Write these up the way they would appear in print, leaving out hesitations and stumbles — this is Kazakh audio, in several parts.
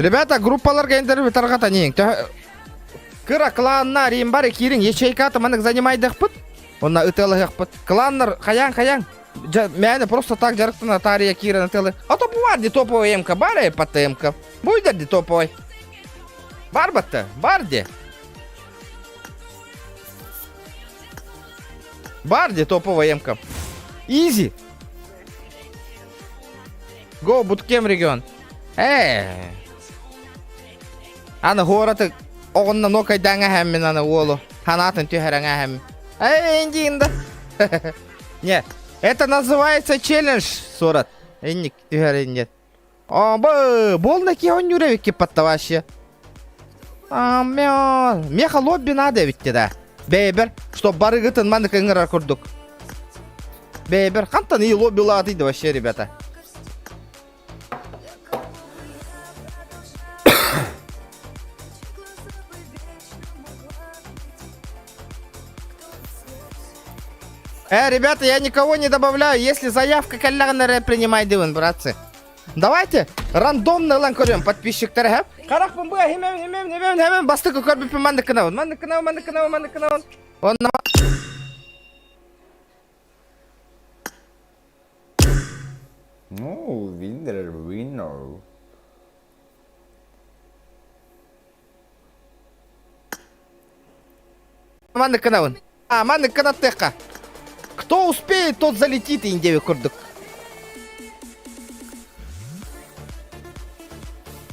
Ребята, группаларга интервью таргатанин. Кыра кланна римбар кирин ячейка атаманык занимайдык пыт. Онна ытылык пыт. Кланнар каян. Мяне просто так жарыктын тария кирин ытылы. А то бар ди топовый МК, бар по ТМК. Буйдер ди топовый. Бар батты, бар ди. Бар ди топовый МК. Изи. Го буткем регион. Аны гораты оғынна нокайдаңа хәммен аны олу. Ханатын түйхәрәңа хәммен. Индиинда. Не, это называется челлендж, сурат. Инник түйхәрәң нет. Болна ки он юревик кипатта вообще. Меха лобби надо ведь да. Бейбер, чтоб барыгытын мандык ыңырар курдук. Бейбер, қантан и лобби ладыйды вообще, ребята. Ребята, я никого не добавляю. Если заявка калларнere принимай дивен, братцы. Давайте рандомно ланкорем подписчиктер хэп. Карахпын бу хемем бастык көрбүп манды канал. Манды канал. Онна. Ну, winner. Манды канал. Манды канал тека. Кто успеет, тот залетит, индеви курдук.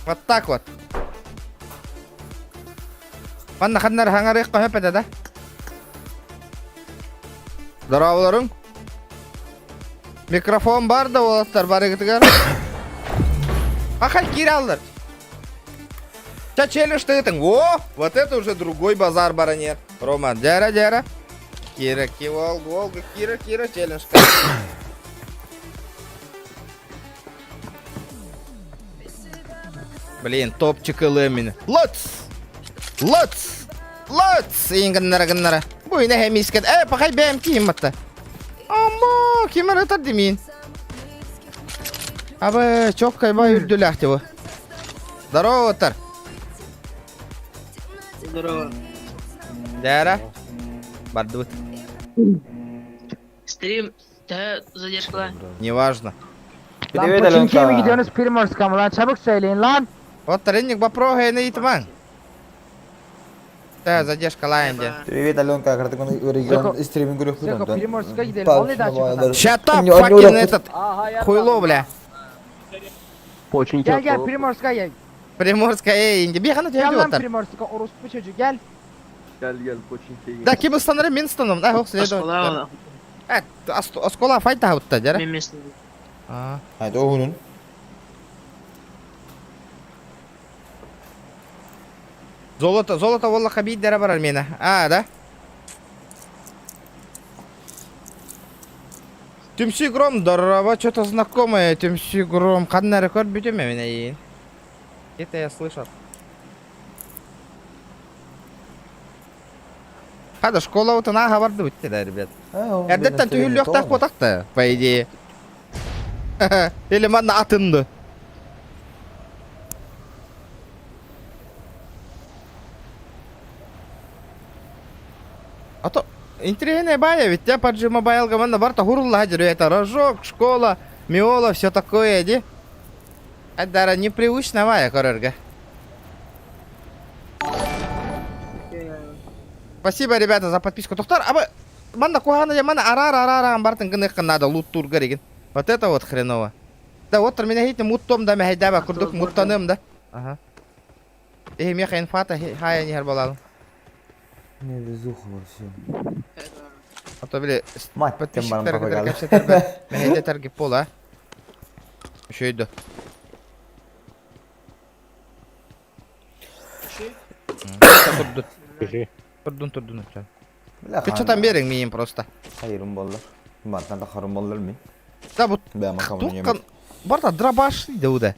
Вот так вот. Манна ханнар хангарык кахапеда да? Здоровларың. Микрофон бар да олаттар барыгытыгар. Ахай киралдар. Челлендж тыгытың. О, вот это уже другой базар баранер. Роман, дяра. Кира, Волга, Кира, челлендж. Блин, топчик элемин. Лотс! Ингеннара. Буйна хемискет. Пахай бэм кимматта. Амма, кимер это димин. Абы, чок кайба үрдүләхти бу. Здорово, Тар. Здорово. Дяра. Бардут. Стрим, да, задержка. Неважно. Привет, Lan Pochinki'ye mi Alenka. gidiyorsunuz Primorsk'a mı lan? Çabuk söyleyin lan. Вот тренинг попробуй на итман. Да, задержка лайнде. Привет, Аленка. Когда ты регион стриминг группы. Seko Primorsk'a gidelim. Vallahi daha çok adam. Shut up, Не fucking ура- этот хуйло, бля. Gel Primorsk'a gel. Приморская инди. Бихана Gel тебя lan идиотар. Primorsk'a orospu çocuğu gel. Gel Pochinki'ye. Да, ким стандарем мен станом. Да, хох следует. Ашкала, Оскола файта хутта, дяра. мен местный. Haydi o hunun. Золото волла хабит дяра барар мена. Да? Тюмсигром, здорово, что-то знакомое. Тюмсигром. Кадна рекорд бьете меня. Это я слышал. Хада школа вот она говорит, будьте, да, ребят. Эрдеттен түйүлүк так потакта, по идее. Или манна атынды. А то интересная бая, ведь я под Mobile команда барта хурулла хаджиру. Это рожок, школа, миола, все такое, ди. Это дара непривычная бая, корерга. Спасибо, ребята, за подписку. Тохтар, манда кухана я мана арара амбартын гыныкын надо лут тур гереген. Вот это вот хреново. Да, вот меня хитне муттом да мехайдаба курдук муттаным да. Ага. Меха инфата хая не herбалал. Не везуха вообще. А то били Мать, тем барам попагал. Мехайда тарги пола. Еще иду. Turдун. Ты что там берег миим просто? Hayırım bollar. Bartan da harım bollar mı? Да, вот Ben makamını туккан yemek. барта драбаш деуде.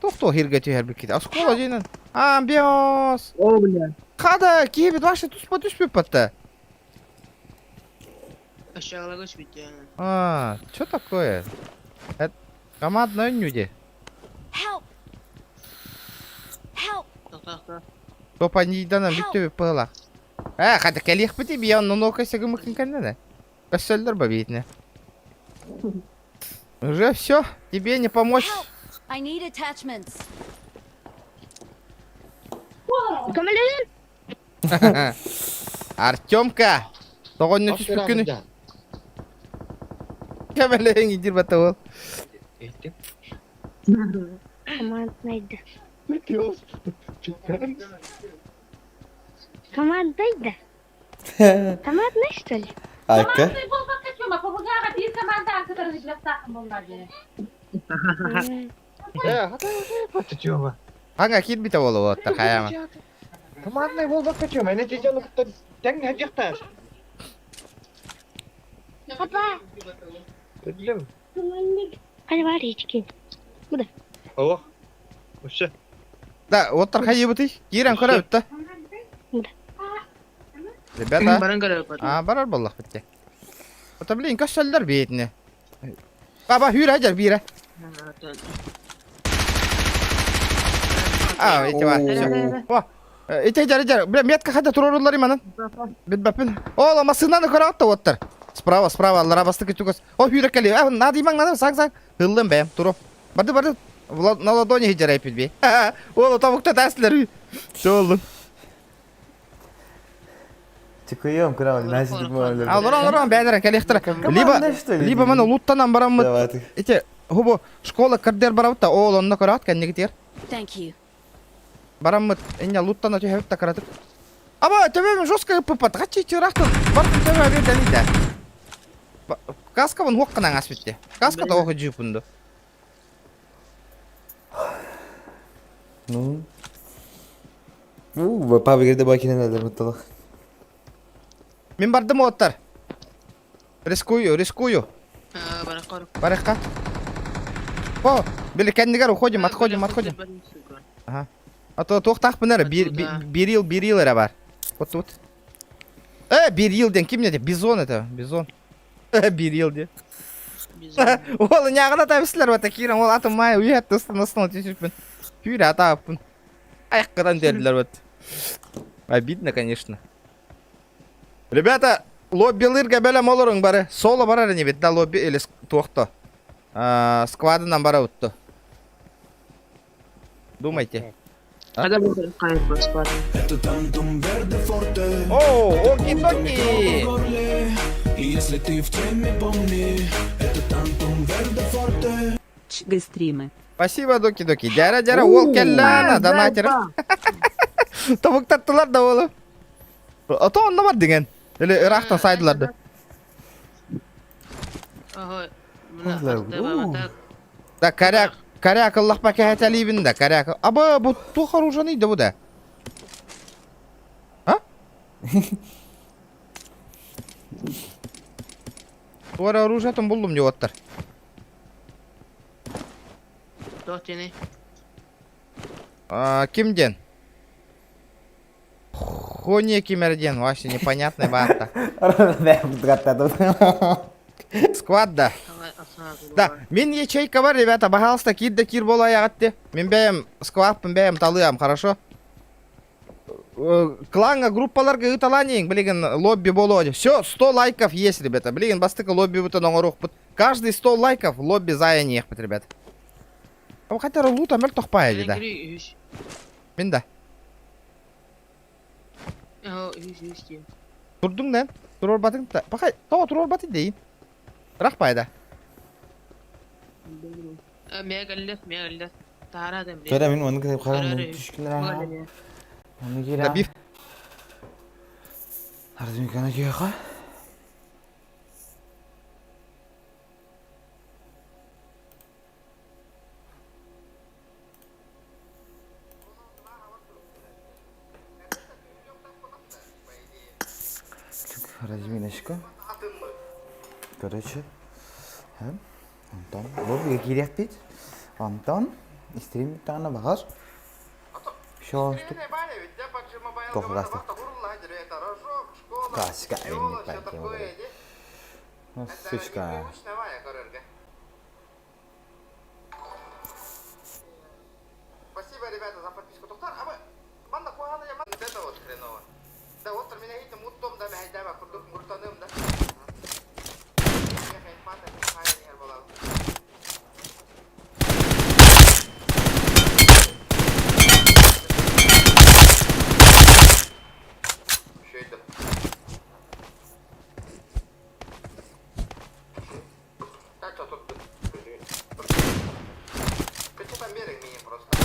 Тохто хиргати хербикит. А скола жинен. Амбиос. О, бля. Хада кибит ваши туспа пата. Ашкала göçmüş ya. Что такое? Это командная нюди. Tahta. Топанийдан бүттө пыла. Хада келих бити би он но косяга мыкын кандана. Косөлдөр ба битне. Уже все, тебе не помочь. I need attachments. Артемка. Тогонны түспүкүнү. Кемелең идир батабыл. Командайда. Командайда. Командный, что ли? Ayka. Аңа кит бите болуп оттар каяма. Командный болбак качу, мен нәтижені күттір. Тәң хәҗәктәр. Папа, Өдлем. командный. Hadi var içki. Ох. Ошы. Да, оттар кайы бити. Кирен кара битте. Ребята, Barang kada apa. барар боллак битте. Ота билин косөлдөр бетине. Баба хүйр ажар бире. Ити бар. Ите жар. Бля, метка хада турорулар иманын. Бит бапын. Ола масынан көрөт оттар. Справа, аллара басты кетүгөс. О хүйрек келе. Надый маң надый саң. Хыллым бем, туро. Барды. На ладони хижарай пидби. Ола табукта таслар. Жолдун. Çıkıyorum kral. Nasıl çıkmıyor? Аллара, бәдерен келехтер. Либо мен луттанан бараммы. Давай. Ите, хубо школа кырдер барабыта, ол онно көрөт кеннигитер. Thank you. Бараммыт, эне луттана төһөп та каратып. Аба, төбөм жостка пыпат, качы чырактын. Бар төбө берден иде. Каска бун хокканан асбитте. Каска да оху жупунду. Ну. Папа girdi bakine neler mutluluk. Мен бардым оттар. Рискую. Barang kor. Баракка. О, биле кендигер уходим. Ага. А то тоқтақ бінер, bir yıl era бар. Вот. Bir yıl den kim ne de? Bizon это, bizon. Bir yıl de. Ол ñağına табысылар вот такие, ол атымай, уят, достан тесіппін. Хүйрі атаппын. Аяққадан дерділер вот. Обидно, конечно. Ребята, лоббилырға бәлем олырың бары. Соло барар не бет, да лобби или тоқты. Сквадынан бара ұтты. Думайте. Ada barang kaya bos pada. О, оки-доки! Гастримы. Спасибо, доки-доки. Дяра, ол келлана, донатер. Табуктаттылар да олы. Ото оннамад деген. Или Ирақтан сайдыларды. Oh, Да, коряк Аллах паке хаталибин да, коряк. Аба, bu тух оружанıydı bu da. Ha? Sonra оружиятын buldum diyor ottар. Tuh sini. Кимден? Хуйня кимерден, вообще непонятная бата. Сквад да. Да, мен ячейка бар, ребята, пожалуйста, кир бола ягатты. Мен бәйім сквадпын, бәйім талыям, хорошо? Кланга группаларға ыталанейін, білеген лобби болу. Все, 100 лайков есть, ребята. Білеген бастықы лобби бұты ноңыруқ бұт. Каждый 100 лайков лобби заян ех бұт, ребята. Ау қатары лута мәл тоқпай еді, да. Мен да. Тұрдың да? Тұрор батың да. Бақай, тоға тұрор батың дейін. Рақпай да. Megalith. Tara dem. Kara benim onu kadar karan düşkünler ha. Onu gir ha. Bif. Harcı mekana giyiyor ha. Harcı minişko. Короче. Антон, лоббиге кирек бит. Антон, стримден багаж. Шоштук. Тоқластық. Кашка эмне байке болар. Сучка. Спасибо, ребята, за подписку. Тоқтар, абы мен әйтем уттом да мен әйтәм курдук муртаным да. Я хәй фата хайр яр була. Şeydim. Kaç oturttu? Kaçıdan bir yerin miyim просто?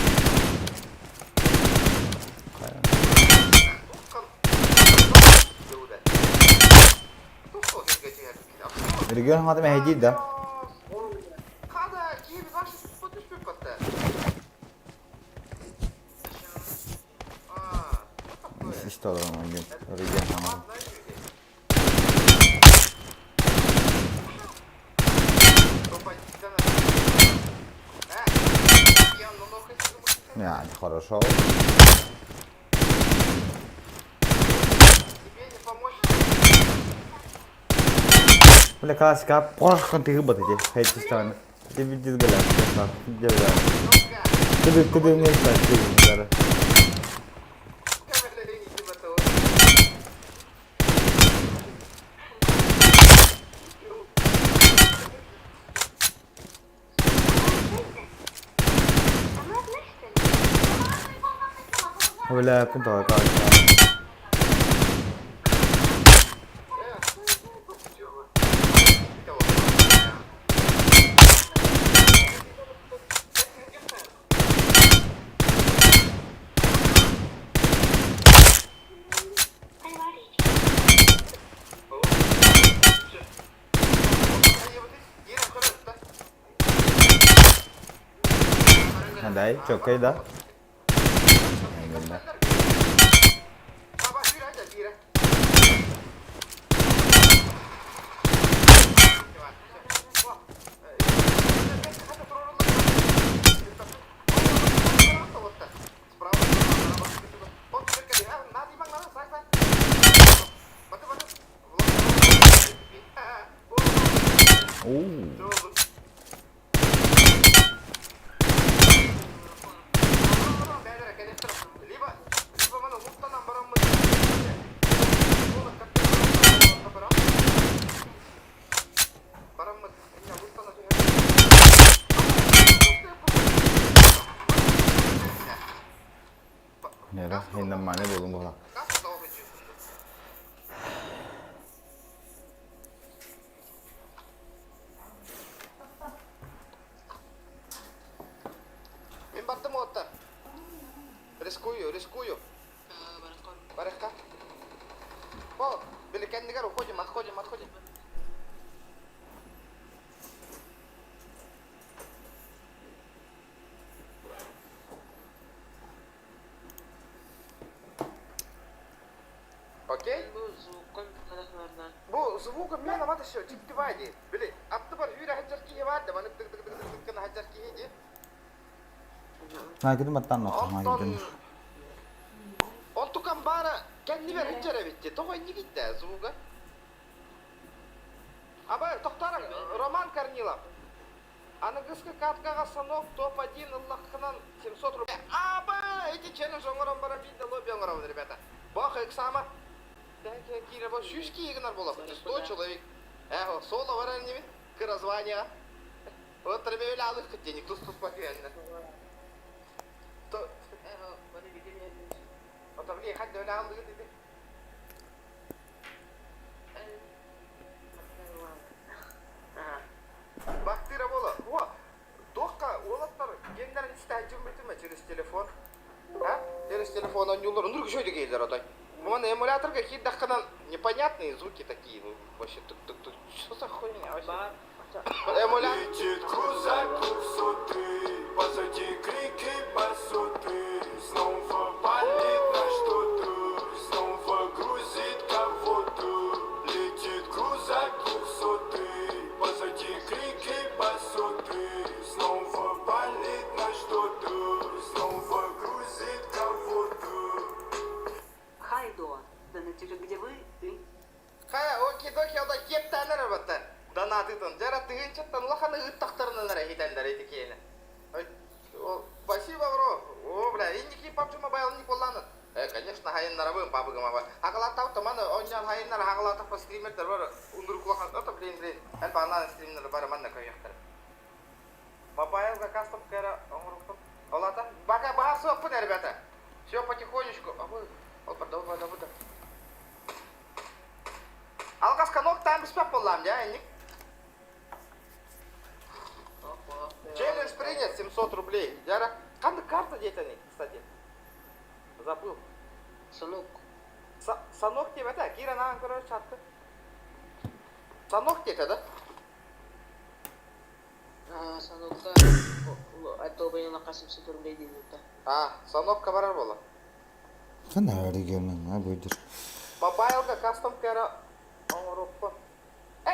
Регион хатым әйдейді да. Kada, gibi başı tutmuş bir patta. İşte olur ama gün. Regen hanım. Yani хорошо. Бля, классика. Порох kan тыгыбыт эти. Хэйти станы. Эти видит галак. Кыды не стать. Бля, пунктовая классика. Đấy, chụp cây đó. Nere? Yeniden mani buldum bana. Мен баттым отта. Рискую. Баракка. О, белекендигер отходим. Окей? Bu звука мен амата шо тиктивайди. Били, апты бар юра хаджарки варда, маны тык кына хаджарки хеди. Ha gidin battan nokta. Ha gidin. Отукан бара кенди бер хаджара битти. Тогой не гитте звука. Аба токтара Роман Корнилов. Анагыска каткага станок топ-1 Аллахкынан 700 рублей. Аба, эти челлендж оңорон бара видео лобби оңорон, ребята. Бах эксама. Так, Кира, вот шишки игнор было, 100 человек. Эхо, соло вареньями, к раззвания. Вот требовали алых денег, тут спокойно. То... Вот там где хоть доля алых денег. Бактыра было. О, докка, олаттар, гендерин статью битиме через телефон. А? Через телефон он юлар, ну что это гейдер отай. Вон эмулятор какие-то непонятные звуки такие, ну вообще тук-тук-тук. Что за хуйня вообще? Эмулятор. Летит крузак 200, позади крики басоты, снова палит на что-то, снова грузит кого-то. Летит крузак 200, позади крики басоты, снова палит на что-то, снова грузит кого-то. Хайдо, да натяжет, где вы? Ты? Хая, оки-доки, ода кептәнер бата. Донатытын, жара тыгынчаттан лоханы ыттактарынан рахитәндер этикене. Спасибо, бро. О, бля, индики PUBG Mobile не поланат. Конечно, хайын нарабын бабыгыма ба. Акалатау таман оннан хайыннар хагалатып по стримердер бар. Ундур кулахан ото блин. Эл банан стример бар манна көйөктөр. Мобайлга кастом кэра оңрукпун. Олата. Бага басы опын, ребята. Все потихонечку. Албада. Алгаска ноктан беспеп болам, да, эник? Челлендж принят, 700 рублей. Яра, кандай карта дейді они, кстати? Забыл. Санок. Санок деп это, Кира наған көрі чатты. Санок дейді, да? Санокка айтобайына қасымсы түрмей дейді. Санокка барар бола. Қандай әрігермен, бөйдір. Мобайлга кастом кэра оңрукпун.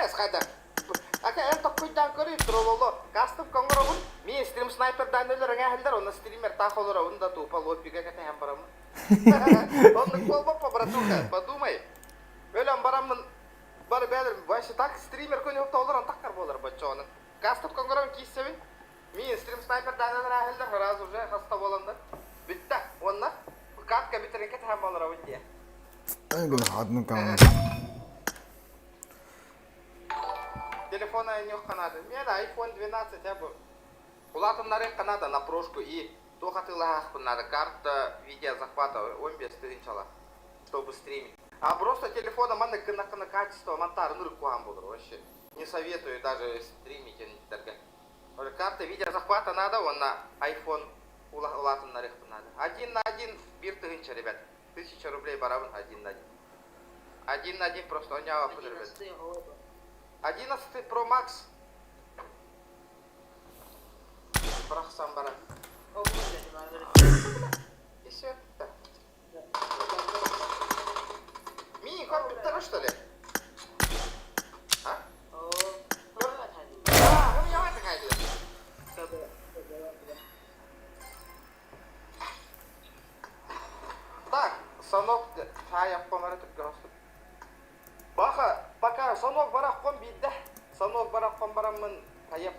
Скайда. Ака энток куйдан көрі трололо. Кастом коңғырабын. Мен стрим снайпердан өлер әңәхілдер, оны стример тақылыра, оны да тупа лоббиге кәті әм барамын. Онның бол бапа, братуха, подумай. Өлем барамын, бары бәдір, бәші так стример көне өпті олар, таққар болар бәтчі оның. Кастом коңғырабын кейсевін. Мен стрим снайпердан өлер әңәхілдер, раз уже хаста боландар. Бітті, онна. Катка бітерін кәті әм болар өтті. Әйгіл хадның қаңыр. Телефона не канады. Мен iPhone 12 абы. Улатын нарек канада на прошку и то хотела надо карта видео захвата 15 тысячала, чтобы стримить. А просто телефона манна на качество монтара ныркуам буду вообще. Не советую даже стримить карта видео захвата надо, он на iPhone улатын нарек надо. 1 на 1 бир тысяча, ребят. 1000 рублей барабан 1 на 1. 1 на 1 просто он ява ребят. 11 Pro Max. Брахсам бара. И все. Мини компьютер что ли? У меня это какая-то. Так, санок, я помару тут гросу. Баха, пока санок барах ком бидде. Санок барах ком барамын кайып.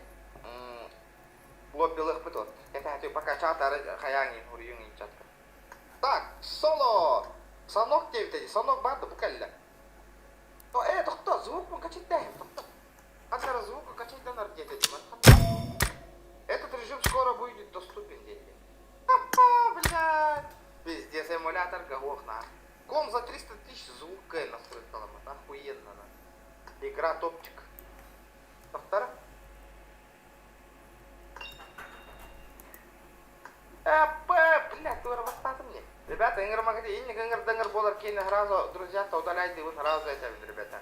Лоббилых бит вот. Это пока чатары хаяңин урюңин чатка. Так, соло. Санок девять, санок барды букалля. Тохто, звук мы качать даем, тохто. Хотя звук качать донор где-то. Этот режим скоро будет доступен, дети. Блядь. Пиздец, эмулятор говох на. Ком за 300 тысяч звука настроить колома. Охуенно, на. Игра топчик. Повтора. Блядь, ты расстаться мне. Ребята, игр магазин, игр дангер болар кейна сразу, друзья-то удаляйте его сразу это, ребята.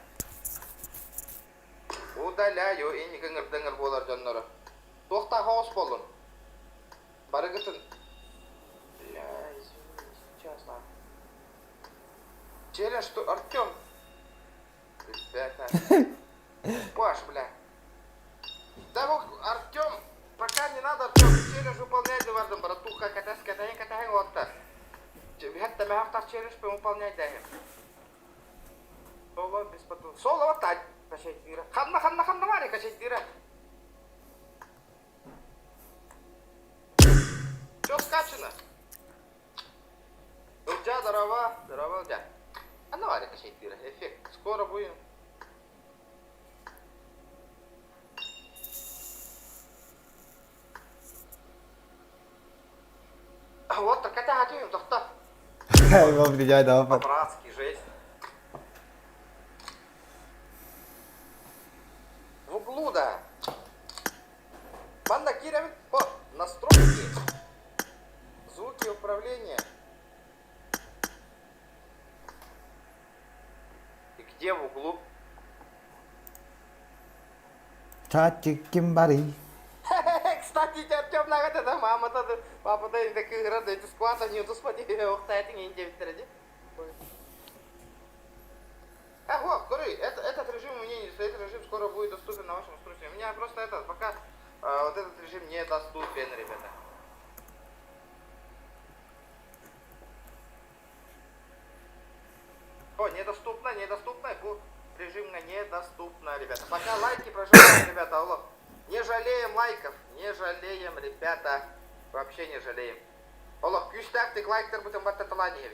Удаляю, и игр дангер болар жаннора. Тохта хаос болун. Барыгытын. Бля, извините, сейчас на. Челлендж, что Артём. Ребята. Паш, бля. Да вот, Артём. Пока не надо, Артём, челлендж выполнять, вардам, братуха, катаем вот так. Хетта мы автор челлендж выполнять даем. Соло без потом. Соло вот так, качать дира. Ханна мари, качать дира. Чё скачано? Удя, здорово, удя. Ханна мари, качать дира, эффект. Скоро будем. Вот, так это готовим, тохта. Его приезжай, давай. По-братски, жесть. В углу, да. Банда Кира, настройки. Звуки управления. И где в углу? Чатик кимбари. Кстати, Артём нагады да, мама-то, папа-то и такие грады, эти сквата не удосподи, ухтает и не индивидуально. Вот, смотри, этот режим у меня не стоит, этот режим скоро будет доступен на вашем устройстве. У меня просто пока вот этот режим недоступен, ребята. Недоступно, режим недоступно, ребята. Пока лайки прожимаем, ребята, алло. Не жалеем лайков, не жалеем, ребята. Вообще не жалеем. Алло, күстәктик лайктар бутын баттаталани.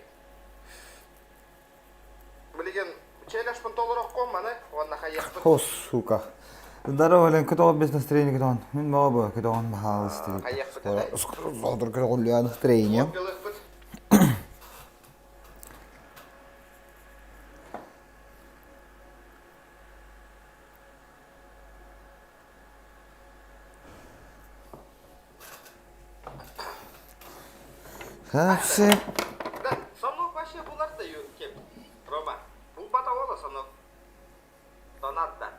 Билген челяш пон толорок комманы, онна хаяк. Хос, сука. Здорово, Лен, кто без настроения, кто он? Мен мало, кто он махал стиль. Скоро гуляю настроение. Вообще. Да, санок вообще буларда кеп. Рома. Бул бата ола санок. Донатта.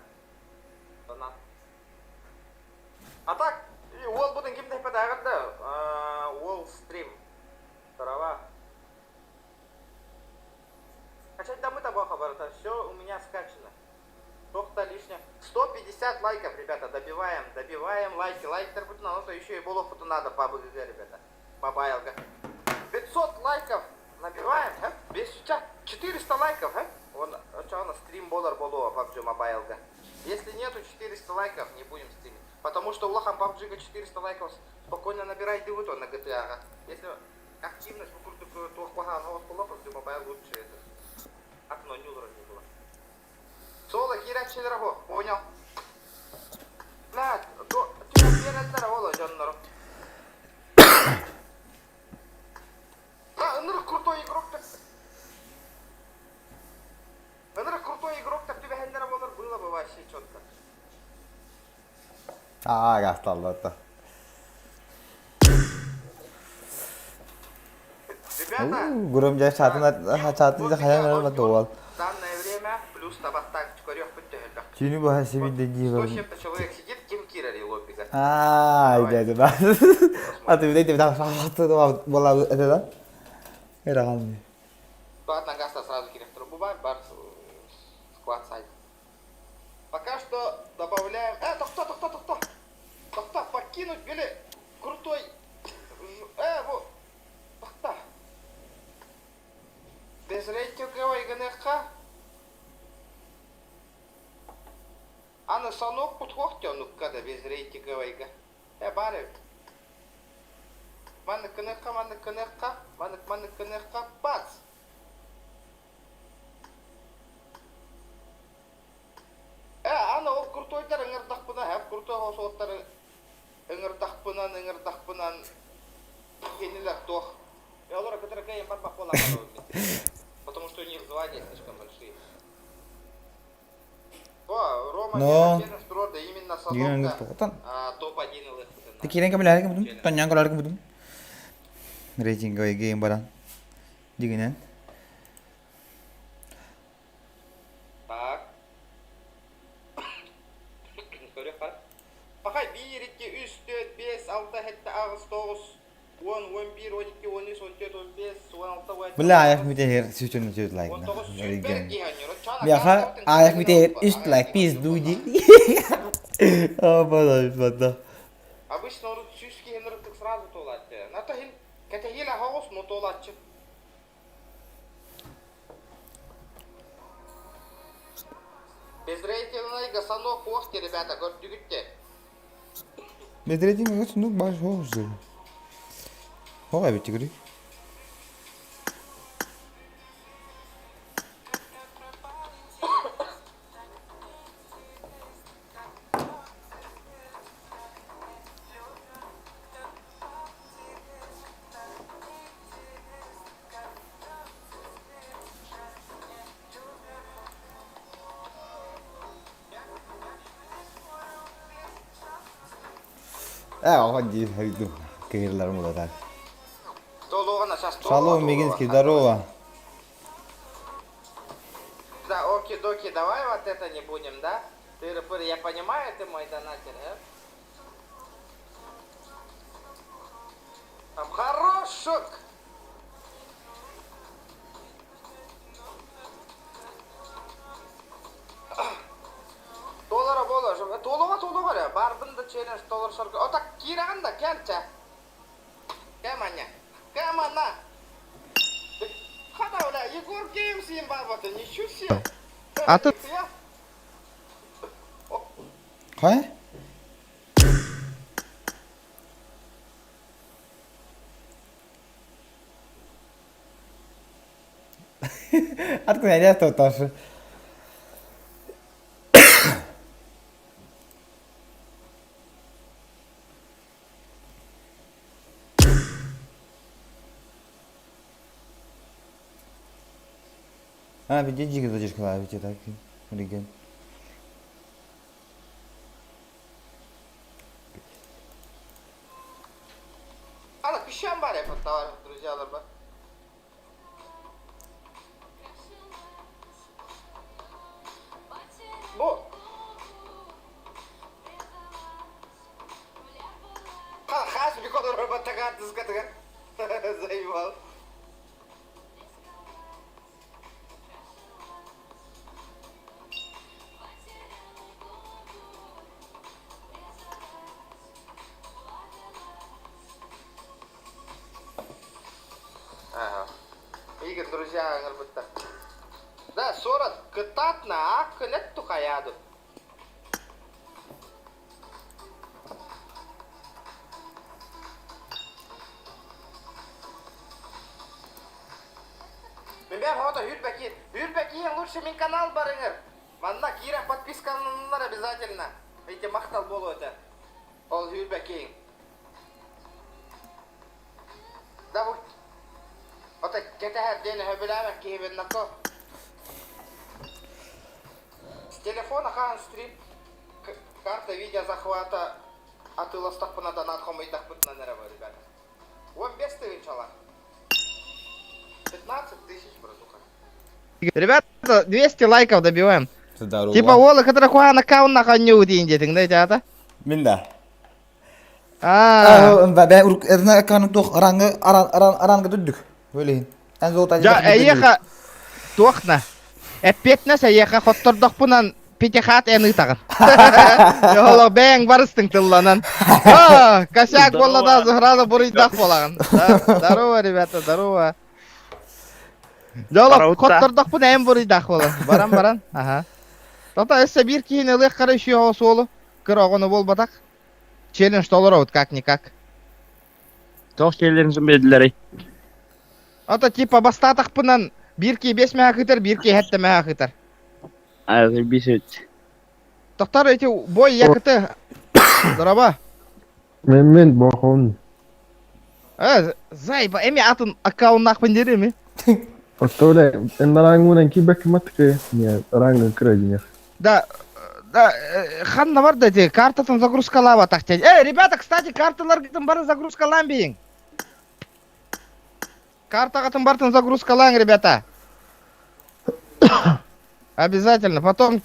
Донат. А так, ол будын кимде педагогда, ол стрим. Трава. Качать домой того хабарта. Все у меня скачано. Только лишнее. 150 лайков, ребята, добиваем лайки. Лайк будет на то еще и болов надо по БГГ, ребята. Мобайлка. 500 лайков набиваем, без 400 лайков, вон, на стрим болар болова PUBG Mobile. Если нету 400 лайков, не будем стримить. Потому что у лохам PUBG 400 лайков спокойно набирайте вы то на GTA. Если активность вокруг того плохого PUBG Mobile лучше это. Окно нюлора не было. Соло херачи дорого, понял? Блядь, ты уверен дорого, Джоннору. Крутой игрок так. Крутой игрок так тебе хендера было бы вообще четко. Гасталлата. Ребята, Громче чатын захаян надо. данное время плюс табастак чкорёх пытёлька. Чини баха себе дива. 100 чем-то человек сидит, Тим Кирари лопика. Иди да. А ты видите, да, что была это? Это он. То одна гаста сразу кирих трубуба, бар склад сайт. Пока что добавляем... Тохта, покинуть, или крутой... вот. Тохта. Без рейтинговой ГНХ. А на санок подхохтя, ну когда без рейтинговой ГНХ. Бары. Маны КНХ, бац! Ана ол крутойдар ыңырдақпына, крутой хосуаттар ыңырдақпынан кенелер тох. Ялора, которые каем подбах пола. Потому что у них звания слишком большие. Рома не да именно санокта топ-1 илых. Ты кирен кабелар ke betul? Tanya kalau ke betul? Racing kau game barang. Jiginen. Так. Көрөк бар. Бакай 1 2 3 4 5 6 7 8 9 10 11 12 13 14 15 16 17 Bila ayak mitehir sütun süt like na. Very game. Ya ha ayak mitehir üst like pis duji. Бада. Обычно он чуть-чуть энергетик сразу толат. На то хин категила хаос но толат. Без рейтинга гасанок кошки, ребята, гордюгите. Без рейтинга гасанок баш хозу. Хога бити гри. Ходи, иду. Кириллар муда. Шалом, Мегинский, здорово. Да, окей-доки, давай вот это не будем, да? Я понимаю, ты мой донатер, Там хорошок! Доллара болар, толуға я. Бардымды челлендж доллар шаркы. О так кирағанда келче. Кеманя. Кемана. Хада оля, Егор Геймсин бабаты, ничего себе. А тут... Хай? Artık ne yaptı taşı? Ha bir cici gidiyor çıkıyor abi tak. Hadi gel. Ала, пищам баре под товар, друзья, лаба. Бо. Хас bir kadar robot takar tızka takar. Заебал. Ага. Игорь, друзья, работа. Да, 40 катат на аккалет тухаяду. Ребят, вот Юрбекин, лучше min канал барыгыр. Манда Кира подписканлар обязательно. Эти мақтал болу это. Ол Юрбекин. Да вот. Вот это день höbülämän kihibin nako. С телефона хан стрим. Карта видеозахвата атыластак пына донат хомыйдак пытна нерабы, ребята. 15 тысяч ала. 15 тысяч, братуха. Ребята, 200 лайков добиваем. Здорово. Типа Ола, который хуан аккаунт на коню деньги, ты знаете, это? Minda. Ben uruk kanun toch aranga düddük. Böyleyin. En zor tacı. Ja, еха тухна. Эппетнәсә еха хоттырдык пунан пятихат эны тагын. Йола бәң барыстың тылланан. Косяк болла да зыгралы бурыйдак болаган. Здорово, ребята, здорово. Йола хоттырдык пун эм бурыйдак бола. Баран. Ага. Тота эссе бир кийин ылык кара үшү осолу. Кырогону болбатак. Челлендж толорот как-никак. Тоқ келеріңізін беділері. Ата типа бастатак пунан бирки 5 мега кытыр, бирки 7 мега кытыр. Айғыр бесет. Тоқтар эти бой якыты. Здорово. Мен бақуын. Зайба, эми атын аккауннак бендери ми? Оттоле, эндараңуынан кибек матке, не рангын крединер. Да, ханна бар да те, картатын загрузкалава так те. Ребята, кстати, карталаргытын барын загрузкалан бейин. Картагатын бартын загрузкалан, ребята. Обязательно. Потом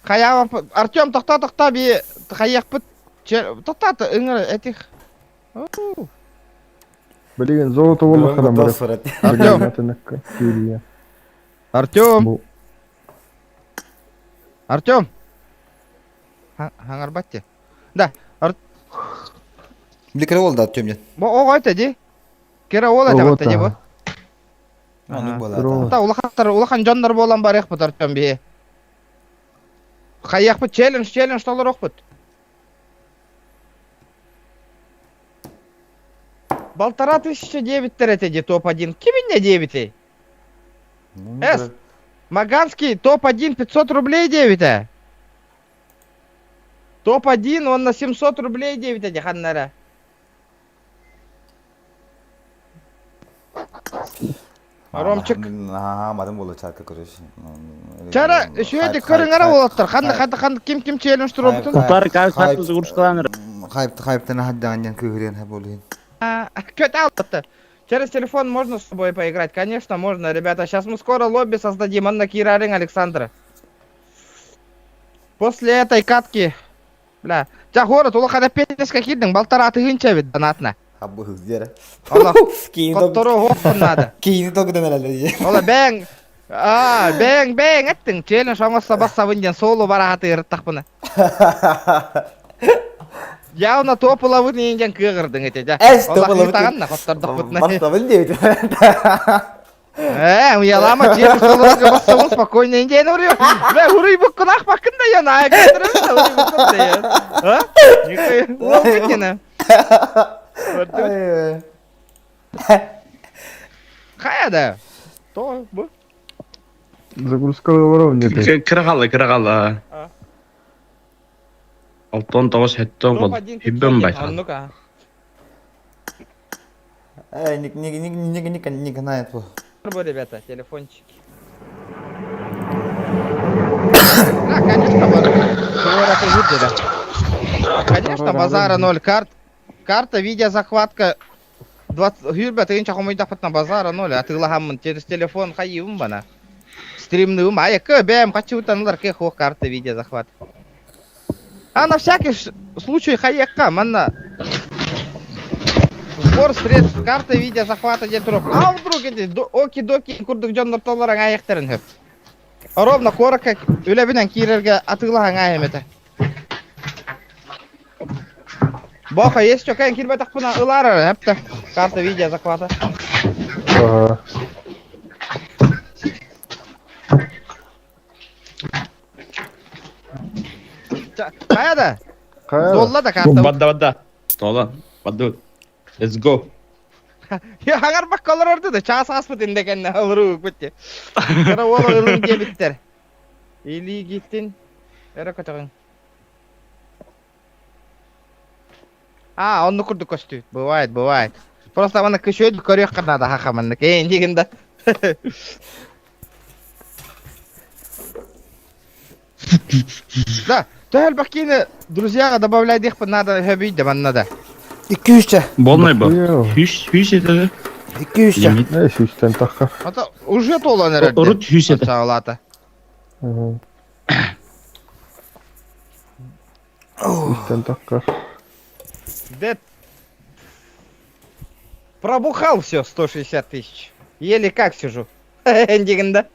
Хаявов, Артём, токта, би хаяк пыт. Токта, этих. Білеген золото болмақ адам бар. Артём. Хаңар батте. Да. Bir kere oldu atıyorum ya. Bu o ayta di. Kera ola jamata di bu. Onu bola. Ta ulakan jonlar bolan бар yak bu Артём би. Хаяк bu challenge толор окпут. Полтора 1009 терети топ-1. Кимине 9? С. Маганский топ-1 500 рублей 9. Топ-1 он на 700 рублей 9 ханнара. Ромчик. Ha, madem bola çarkı kuruş. Çara şöyle körüngara bolottur. Ханды ким челлендж туруптун? Тоқтар кайып сатты загрузкаланыр. Хайптан хаддан көгерен хап болуын. Чё-то алты. Через телефон можно с собой поиграть? Конечно, можно, ребята. Сейчас мы скоро лобби создадим. Анна Кирарин Александра. После этой катки... Бля. Жа город, улахан аппетиска кирдиң, балтар атыгынча бит донатна. Хаббы хыздері. Ола, коттору гоқпын надо. Кейіні тоқыдан әлі. Ола, бәң. Бәң, әттің. Челлендж оңоса баса вынден солу бара аты ырыттақ бұны. Явно топылавын еңген кығырдың ете, жа. Ола, қитағанна, қоттардық бұтына. Бастабын дейбіті. Уялама, челлендж солуға баса вын спокойно еңген ұрıyor. Бә, ұрый бұққын ақ бақында ен, ай көтірімді, ұрый бұққында ен. Никай, ол бітені. Қаяда? То, бұ? Загрузка воровня ты. Кыргалы. Алтон тоғыз хеттон бол. Хиббен байта. Ну-ка. Не канает bu. Ребята, телефончики. Да, конечно, конечно, базара 0 карт. Карта, видеозахватка 20 Гюрбе, ты ничего не доход на базара 0, а ты лагам через телефон хаим бана. Стримный а я КБМ хочу там ларке хох карта видеозахват. А на всякий случай хаека, манна. Сбор средств, карта видеозахвата где троп. А вдруг эти оки-доки курдук джоннор толлар аңайыктарын хөп. Ровно коракка үлебинен кирерге атыла аңайымете. Боха, есть что, кайын кирбе тақпына ылары, хепті. Карта видеозахвата. Ага. Қаяда? Қаяда? Долла да карта. Бадда. Тола. Бадда. Let's go. Я ағар баққалар орды да, чаас аспыт индекенне алыру көтте. Кара олы ылын кебіттер. Или гиттин. Әрі көтіғын. А, онны күрді көстүйт. Бывает. Просто мана кішөйді көрек қырнады хақаманны. Кейін дегенді. Да, тәл бақкені друзьяға добавляй дейқпін, надо хөбейді маннада. 200'e. Болмай ба. Yo. Hüs етеді. 200'e. Ne iş üstten takar. Ата, уже толан әрәді. Урут hüs етеді. Сағалаты. Ага. Üstten takar. Дед. Пробухал все 160 тысяч. Еле как сижу. Дегенде.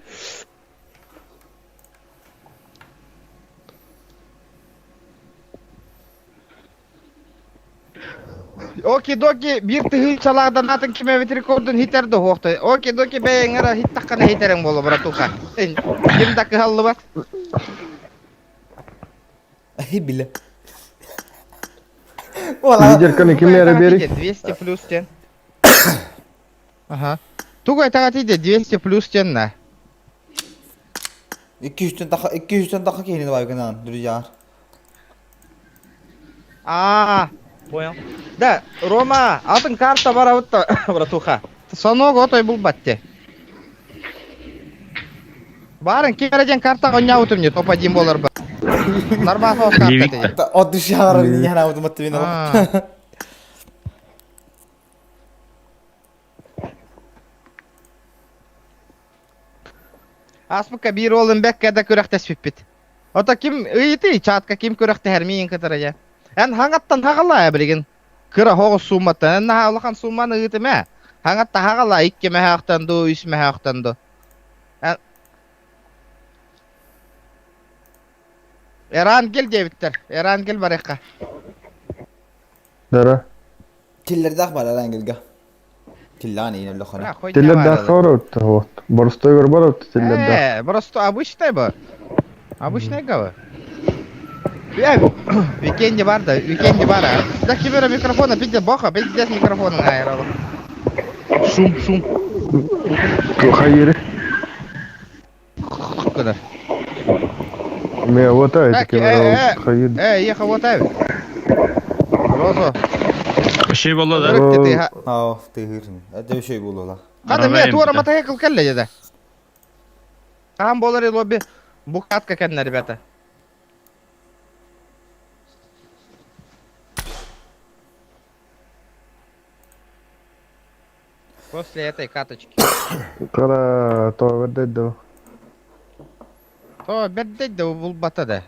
Оки-доки бир тыгыл чалағдан атын кеме ветрикордun хитерді хоқты. Оки-доки бәйіңара хит таққана хитерің болу, братуха. Кем дақы халлы бар? Бile. Лидерканы кемлері берик? 200 плюс тен. Ага. Тугай тағат иде 200 плюс тен на. 200'ten daha kendini var kanan друзья. Понял. Да, Рома, алтын карта бар аутта, братуха. Соног отой бұл батте. Барын кереден карта гоня утымне, топ-1 болар ба. Нормально карта dedi. O dışarı bir yana otomatik beni bak. Аспыка бир олын бәккәдә көрәктәс бит. Ота ким ыйты чатка ким көрәктә һәрмиен кытырая. Эн хаңаттан хагала билген. Кыра хогы суммата, эн хаалахан сумманы ыйтыма. Хаңатта хагала 2 мәхәктән ду, 3 мәхәктән ду. Эран гел дебиттер. Эран гел барыкка. Dara. Killer dak var lan gelga. Killani yine lokhana. Tiller дахар өтті вот. Борыстой көр бар өтті тиллер да. Просто обычный бы. Обычный гава. Викенде бар да, викенде бар. Да кибера микрофона, пиздец боха, пиздец микрофона айрала. Шум. Хайыры. Куда? Мен вот айты Так, хайыр. ехал вот айв. Розо. Şey болу да. Ha, tehirsin. Hadi bir şey bul ola. Hadi мен тура мотоцикл келле да. Кам болар лобби. Бухатка кенне, ребята. После этой каточки. Кара то вердейді. То бердейді бұл бата да.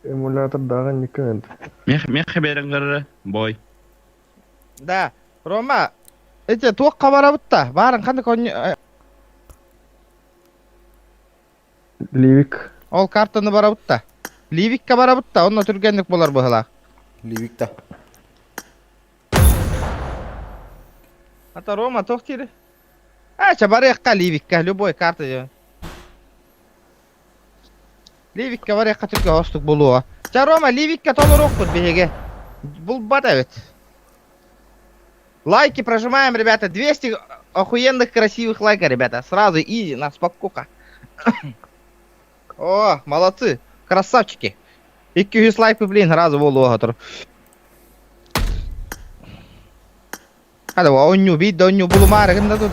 Эмулятор даған некен. Мен хаберіңгірі бой. Да, Рома, эти тоққа барабытта. Барын қанды көне... Ливик. Ол картаны барабытта. Ливикка барабытта, онна түргенлік болар бұғыла. Livik'te. Ата Рома тоқ тири. Ача барыққа Ливикка, любой карта же. Ливикка барыққа түрге хостық болуға. Ча Рома, Ливикка толыр оқпыд беге. Бұл бата бет. Лайки прожимаем, ребята. 200 охуенных красивых лайков, ребята. Сразу изи, на спокуха. О, молодцы. Красавчики. 200 лайков, блин, сразу волу отыр. Hadi onyu video onyu bulumar kında dur.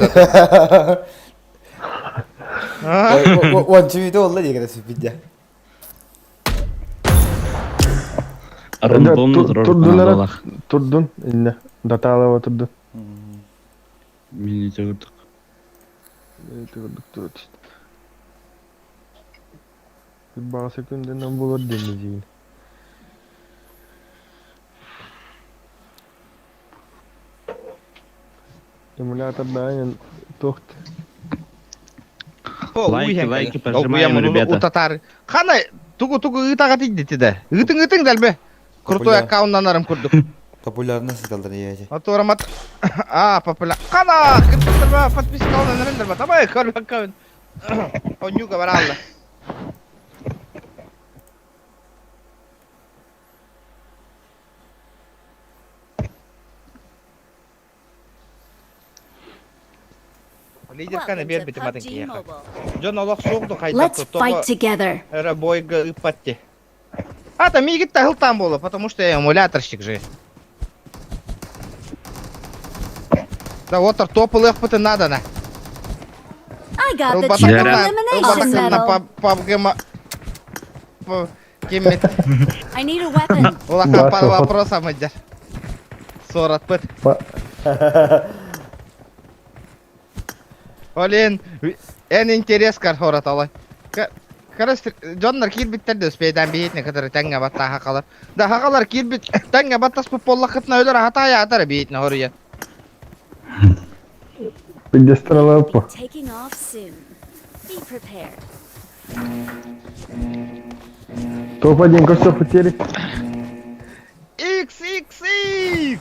원주민도 올라 얘기를 했어 비자. Random durur. Turdun. İnne. Datalı oturdun. Mini çağırdık. Turduk işte. Bir bazı günden bulur deneyeceğim. Эмулятор, да, тохт. Лайки пожимаем, ребята. Утатар. Хана, тугу ытага тидди да. Ытың дәлбе. Крутой аккаунттан арым көрдүк. Популярность сталдар яжи. Атурамат. А, популяр. Хана, кыртырба подписка алдан рендерба. Табай көрбө аккаунт. Онюга баралла. Лидер кана бер бити матын кияха. Жон олақ соғды қайдап Let's fight together. Эра бойга ыпатти. А, там мигит тахыл там было, потому что я эмуляторщик же. Да вот топыл их пыты надо на. I got the triple elimination medal. Пабгема. Киммит. I need a weapon. Улаха пар вопроса мадяр. Сорат пыт. Олен, en интерес кар хорат алай. Карас жоннар кирбиттерде успейдан биетне кадыр таңга батта хакалар. Да хакалар кирбит таңга баттас поллакытна өлөр хатая атар биетне хория. Пидестрала по. Taking off soon. Be prepared. Топ-1 кольцо потери. XXX!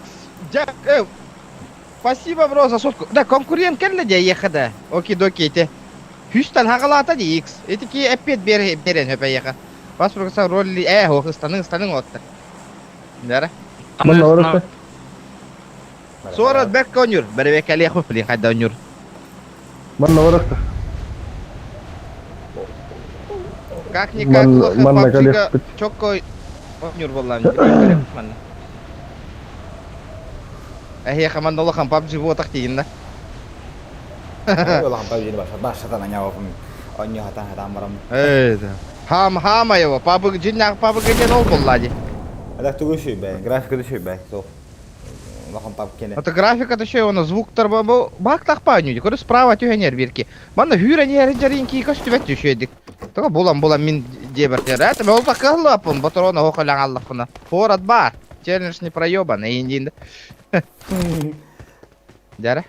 Джек, спасибо, бро, за сотку. Да, конкурент келді де ехада. Оки-доки ете. Хүстан хағалата де X. Эти ки әппет берен хөпе еха. Бас бұрғыса ролли хоқ станың оттыр. Дәрі? Мана орасы. Сорат бәк конюр. Бәрі бәк әлі құп білін қайда онюр. Мана орасы. Как-никак лохы папчига чоккой онюр боллам. Әхе қаманда олақан папчи болатақ дейін да. Олахан пабжини башатан аняғым. Оню хатан барам. Хама его, папы жиннақ папы кеден ол боллади. Адак тугушуй бәй, графика düşüyor бәй. Сол. Олахан пап кене. Это графика düşüyor, оны звуктар бак тақпа өнюді. Көрі справа түйенер берки. Манда хүрен ерінжерінки көстүбет düşüyedік. Тоға болам мен дебіртер. Әтім ол тақылы апын, батырона хоқылан аллақпына. Хорат бар. Челлендж не проебан, eyindiğinde. Дәрі?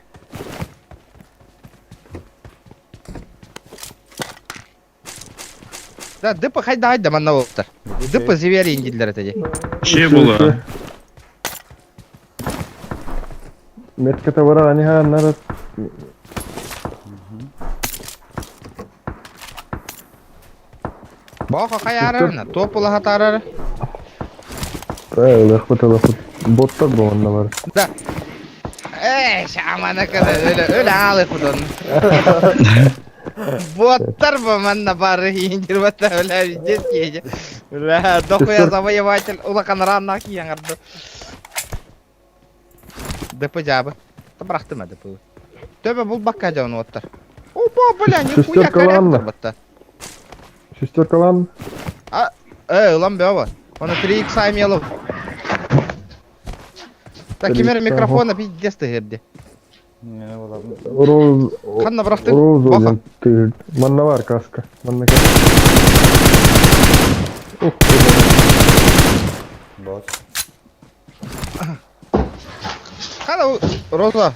Да, дыпы хайда манна болыптыр. Дыпы зевері индилдер әтеде. Şey bulu. Метката бара аниха нарат. Баха каярына, топула хатарары. Правильно, хватало. Боттар болғанда бар. Да. Шамана када öyle ağlı kudun. Боттар манна бары индир бата öyle жеткеже. Öyle дохуя завоеватель улакан раннак яңарды. Дөпі жабы. Табырақты ма дөпі? Төбі бұл баққа жауын оттар. Опа, бля, нихуя корректор бата. Шестерка лан. Улан бе оба. Оны 3x аймелу. Так, кемер микрофона пиздец тыгырды. Не, олабым. Роз. Қанна бұрақтың? Роз Баха. ойын тыгыр. Манна бар каска. Манна каска. Бот. Қана Роза.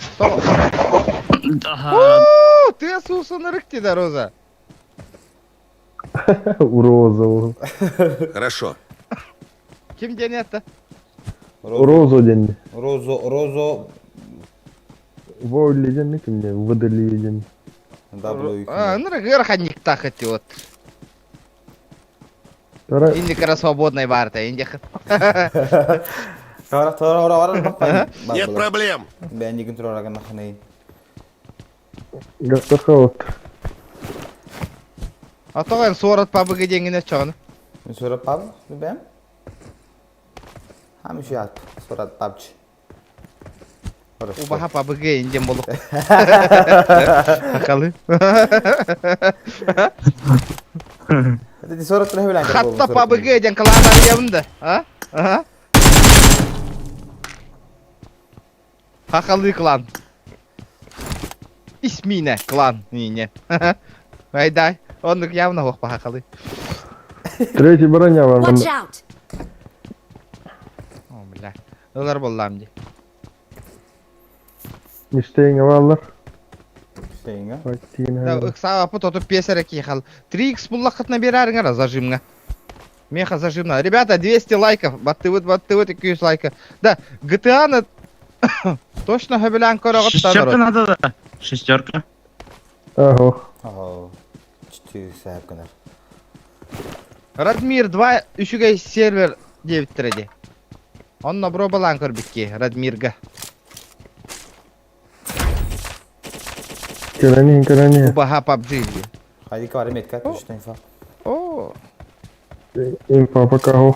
Ооо, ты сусын рыкти да, Роза. Роза. Хорошо. Ким денетті? Роза денді. Розо. Войли денді кімде? Выдали денді. W. Нұры ғырхан никтақ әтті от. Инди кара свободной барта, инди қыт. Тора. Нет проблем. Ben digin turara kan nakhanay. Göster kavut. Atoğan sorat pabıgı dengine çoğunu. Surat pub, ben. Hem şu yap. Surat pubç. Ubaha pabıgı incem bolup. Hakalı. Hadi surat terhe bilen. Hatta pabıgı eden klanlar yanında. Ha? Aha. Hakalı klan. İsmi ne klan yine. Hayday. Onluk явно hoq hakalı. Третий броня var Watch bunda. out! Oh billah. Dolar bollam di. Müşteğine varlar. Şeyinga. Vaktiğine Da hayır. ыкса апы тотып песерек ехал. 3x буллахытна берарыңар зажимга. Меха зажимна. Ребята, 200 лайков. Баттывыт 200 лайка. Да, GTA-ны точно хөбелән көрөгөт Шестерка та. надо, да. Шестерка. Aho. Oh. Çiçeği sahip kadar. Радмир 2 үшүгөй сервер дебиттереди. Онно бро балан көрбүкки Радмирга. Keleni. Ubaha PUBG. Haydi ki var metkat düştü infa. О. Info пока.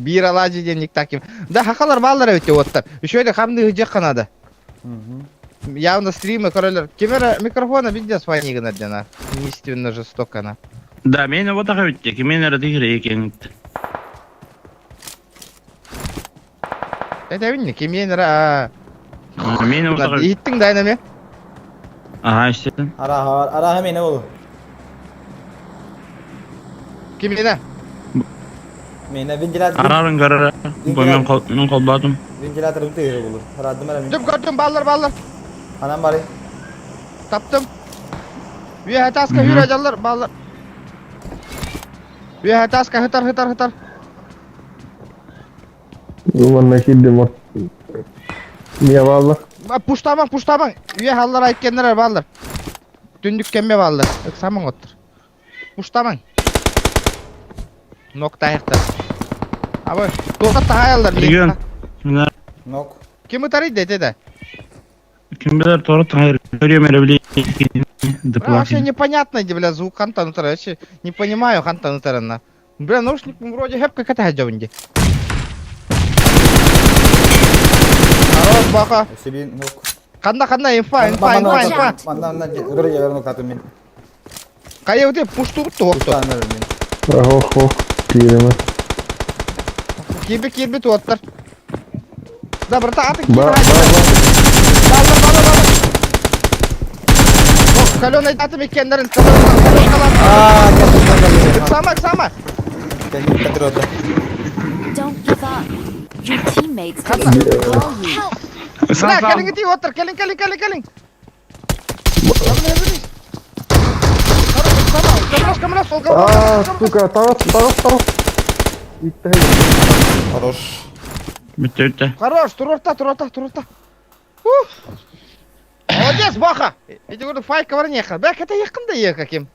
Bir alacı денег таким. Да хакалар балдар өтө оттар. Шöyle хамды хыжак канады. Явно стримы королер. Камера микрофона видео свайни гнадена. Неестественно жестоко она. Да, мені вот так өтті. Мен әрі дегірі екен. Это винни, кеменера. Мені вот так өтті. Иттің дайнаме. Aha, işledin. Ara hemen ne olur? Кемена. Mene ventilatör. Ararın karara. Bu men kolbadım. Ventilatörüm teyir olur. Aradım ben. Дөп gördüm ballar. Anam bari. Таптым. Ве хатаска хүйрө жаллар баллар. Ве хатаска хытар. Ulan kildim o. Niye varlar? Puштабаң. Ве халлар айткендер баллар. Түндүк кемме баллар. Самың оттур. Puштабаң. Нокта айыкты. Абы, тоқатта хаялар. Bilgen. Bunlar Nok. Kim ытарый дете. kim bilir doğru tanır. Görüyorum öyle bile. Вообще непонятно, бля, звук хантан утра. Вообще не понимаю хантан утра. Бля, наушник вроде хэп как это хаджавнди. Хорош, баха. Sebi nok. Канда, инфа. Mandan görüyor ver nok tatmin. Кая өте пушту утtu окту. Tanrım ben. Aho. Kildim. Кирби туаттар. Да, брата, аты кирби. Баллар. Калёный атым екендерин. Сама. Kendim kadroda. Don't give up. Your teammates can still call you. Help! Бля, келиңи тиіп отыр. Келиң. Камера, сол Aaa suka taraf. Gitti. Хорош. Bitti. Хорош, тур орта. Молодец, Баха. Иди көрді файка бар неқы. Бәк, это яқында ек акем.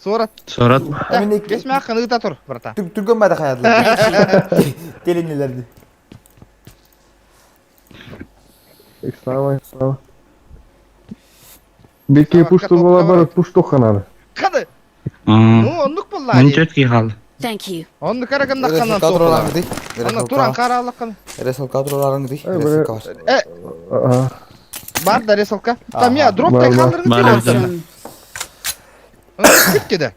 Сорат. Sonra Бесме ақын ұйта тұр, брата. Türk'ün bada hayatlar. Gelinlilerdi. Sağ. Beki puştu bolabar puştu kanadı. Қады? Aa, Ондық бұл bunun лари. çötki kaldı. Thank you. Ондық қарағында Resol қанан kadrolarını соқылар. dik. Ана туран қаралық қаны. Resol kadrolarını dik. Ay, Resol böyle- kavas. Aa. Бар да ресалка. Там я дроптай Бар. қалдырғы Бар, деп бар. отыр. Кіп деді.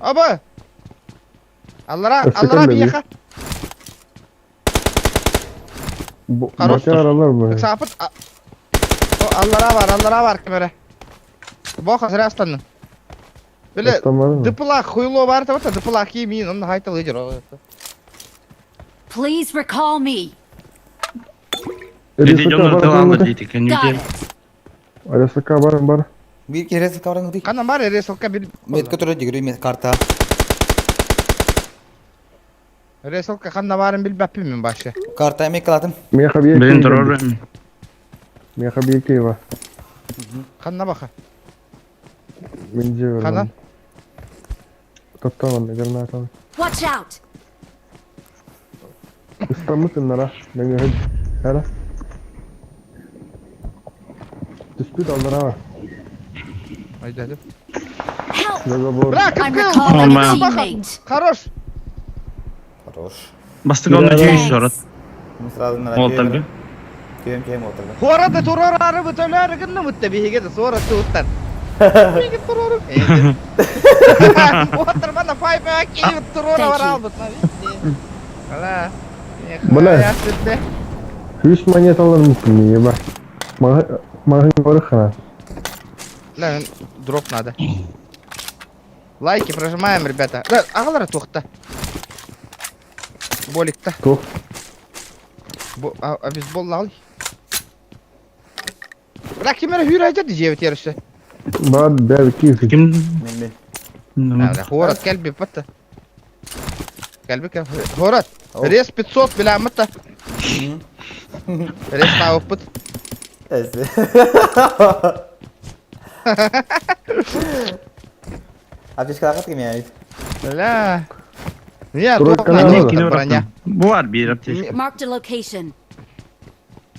Абы. Аллара бияқа. Başka aralar bu. Сапыт. Аллара бар камера. Боқа сірастандың. Білі, Растамады ма? дыпылақ хуйло бар да отыр. Дыпылақ кеймейін. Оны хайтыл өжір. Please recall me. Dedi onlar talandı dedik. Got it. Arasaka var. Bir kere resol kadrolarını dik. Қанан бар ресалка бір. Met kadroda jigri met karta. Ресалка қанан барын білбәппі мен башы. Karta emek kalatım. Meha bir Benim ekmeği terör var. Meha bir ekmeği var. Қанан бақа. Bence var. Қанан. Tamam ne kadar atalım. Watch out! Mısın nara? Ben hadi. Hala. Dispute aldıra var. Haydi hadi. Help! Şurada bu. Bırak I'm kız. recalling a Aman. teammate. Karoş. Хорош. Bastık onu Thanks. sonra. Мы сразу на Ол tabii. Кем отырды. Хорады турары бөтөлөр гынны мутта биһиге да сора туттан. Биһиге турары. Отыр бана пайпа киіп турары Thank бар you. албыт. Ала. Бля. Yüz maniyet alır mısın diye bak. Mahın orık ha. Ла, дроп надо. Лайки прожимаем, ребята. Да, агалара тухта. Болик-то. Тух. Бейсбол ал. Бля, кемер хүйрәйді дежевет еріші. Bad bad keyfi. Kim? لا хорат кәлбі патта. Кәлбі кәлбі. Хорат. Рез 500 бля мытта. Рез тауып пыт. Эсте. Аптечка кем я? Ля. Не, Турат тоқ каналы на бар. некті броня. Bu var bir apteş. Marked a location.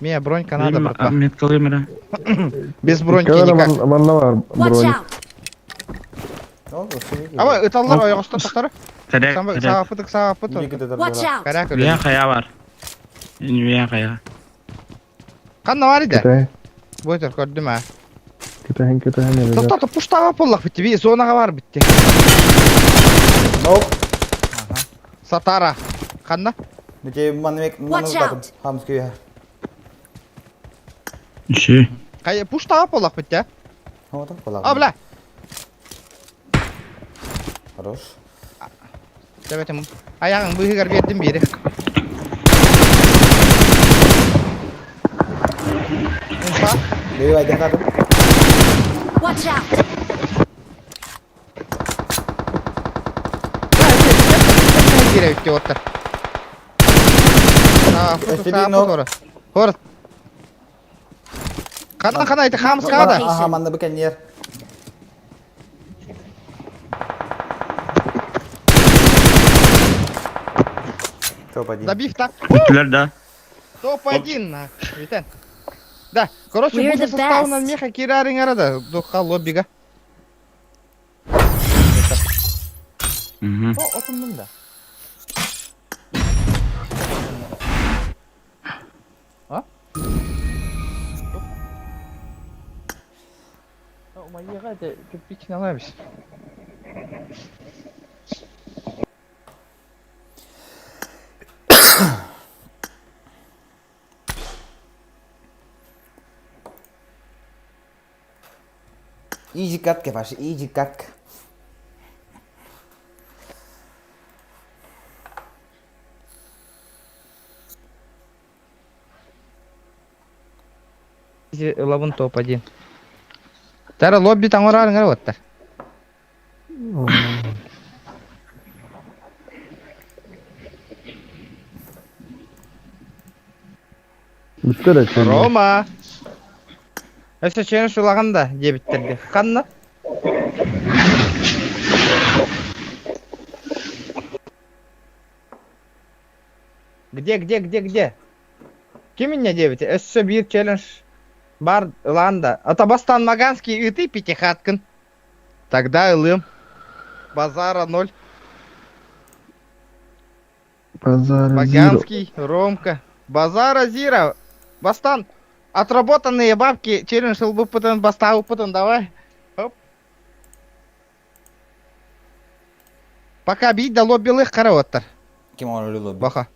Мия бронька надо, братва. Меткалый мера. Без броньки Kadar никак. bana var. Watch Bro. out! Ama ıtallar ayağısta taşları. Tere. Sağa pıtık sağa pıtık. Watch out! Karak öyle. Üyen kaya var. Üyen kaya. Kanna var idi. Kita Boydur gördüm ha. kita ne Tata tata puştağa pollak bitti. Bir zonaga var bitti. Nope. Satara. Kanna. Nece manmek Watch out. Hamız köy. Şey. Kay puştağa pollak bitti ha. Hamı da kolak. Abla. Хорош. Demetim. Ayağın bu hıgar verdim biri. Unfa. Devi ayda kadın. Watch out! Gire bitti otur. Sağa pıtık sağa pıtık. Hor. Kanna kanna iti hamız kada. Aha manda beken yer. Топ-1. Забив так. Bittiler daha. Топ-1 на. Витен. Да, короче, We're буде the составлено best. меха кирарингара да. Духа лоббига. Hı. О, отымдым да. А? О, майыга да кирпичini алабыз. Easy катка, ваши easy катка. Лабын топ-1. Тара лобби таңырарыңар оттар. Bitti de. Рома. Эсе чені шулағанда дебіттерді. Қанна? Где? Кем меня дебіті? Эсе бір челлендж бар ыланда. Атабастан Маганский ыты пятихаткін. Тогда ылым. Базара 0. Pazar. Маганский, Ромка. Базара Зира. Бастан. Отработанные бабки. Челлендж лбы пытан, бастау пытан. Давай. Оп. Пока бить да лоббилых караоттар. Кем он любил? Баха.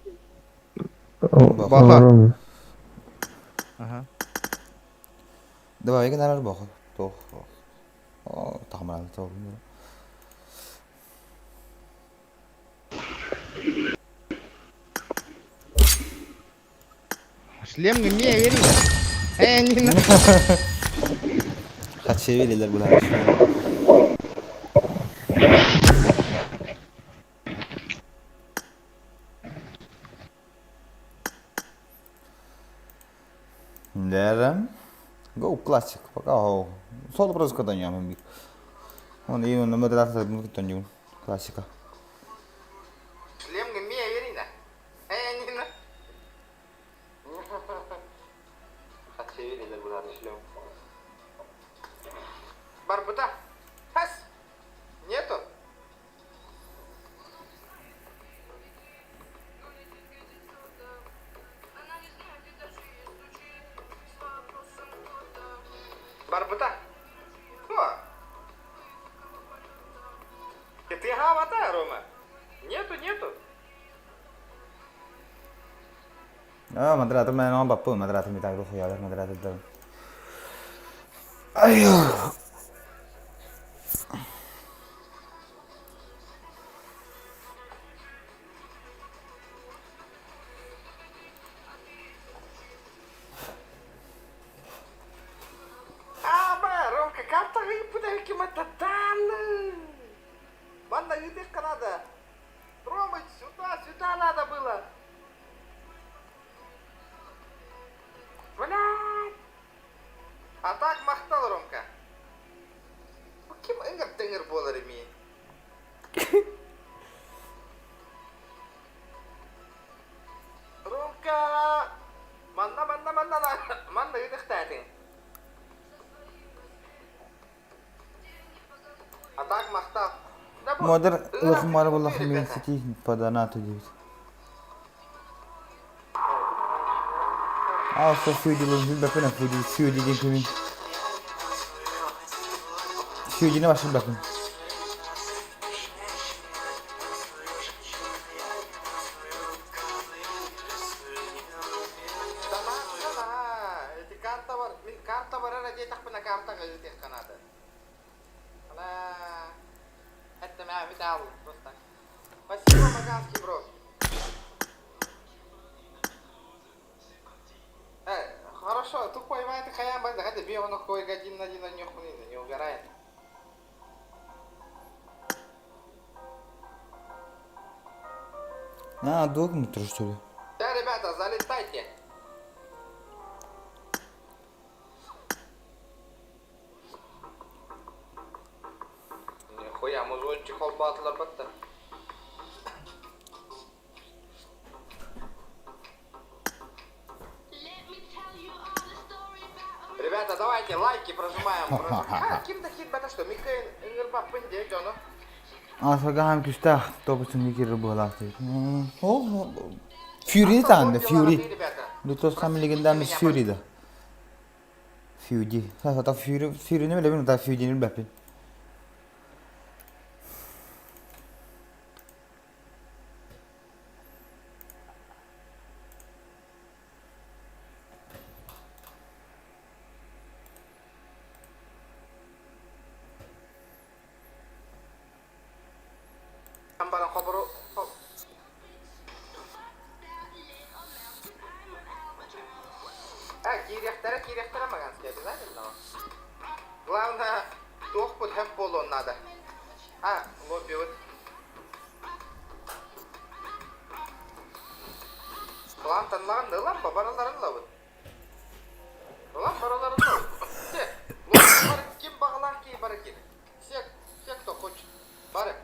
Baha. Ага. Давай, я наверное баху. Тох. О, тахмал, тох. Шлем не верил. Не на. Kaç seviyeliler bunlar. Дерем. Go классик. Пока о. Соло просто катание миг. Он и на модератор мы катание. Классика. Шлем не верил. Не на. Moderator ben ona bakıyorum. Moderator bir tane koyuyorlar. Moderator da. Ay. Ромка, как-то выпадай мататаны. Ванна, видишь, надо. Ромыч, сюда надо было. Блядь. А так махтал, Ромка. Ким ыңгыр-тыңгыр болар эми? Ромка. Манна видишь, татин. А так махтал. Модер лохмар булах мен сити паданату дивит. А что фьюди лозил бапена фьюди дин кими. Фьюди не başın bakın. Эти карта бар ради так на карта газетах Канады. Она это меня видал просто. Спасибо, Маганский, бро. Хорошо, тупой мать, хаям база, это бьем на кой один на нюхнет, не угорает. Долг не тру что ли? Да, ребята, залетайте. Нихуя, музончик холбатлар баттар. Ребята, давайте лайки прожимаем. Ким-то хит бата что, Микаэль Ингербак пынде, Джоно. Asfaga hem küstah topusun dikir bu halaktı. O Fury tane Fury. Lutos tam legendarmış Fury'di. Fury. Hatta Fury ne bileyim da Fury'nin bapin. Ambalan kobro. Кирехтера Маганский обязательно. Главное, дух под хэпполон надо. Лобби вот. Клан танлаған да ламба бараларын лабы. Лам бараларын лабы. Лобби бар кем бағалар кей бар екен. Все, кто хочет. Бары.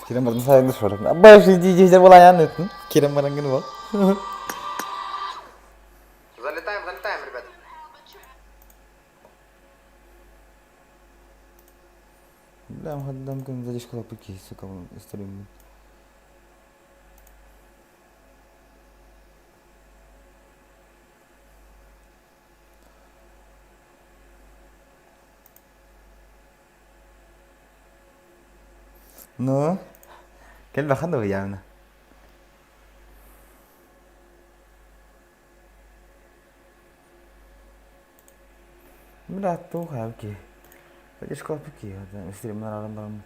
Kerem barang saya nggak suara. Apa sih jadi bolayan itu? Kerem barang gini bol. Залетаем, ребят. Да, хаддам kan jadi sekolah pergi suka stream. No. Cái bajando ya una. Mira tuh kayak ki. Jadi sekolah pergi ada stream orang-orang.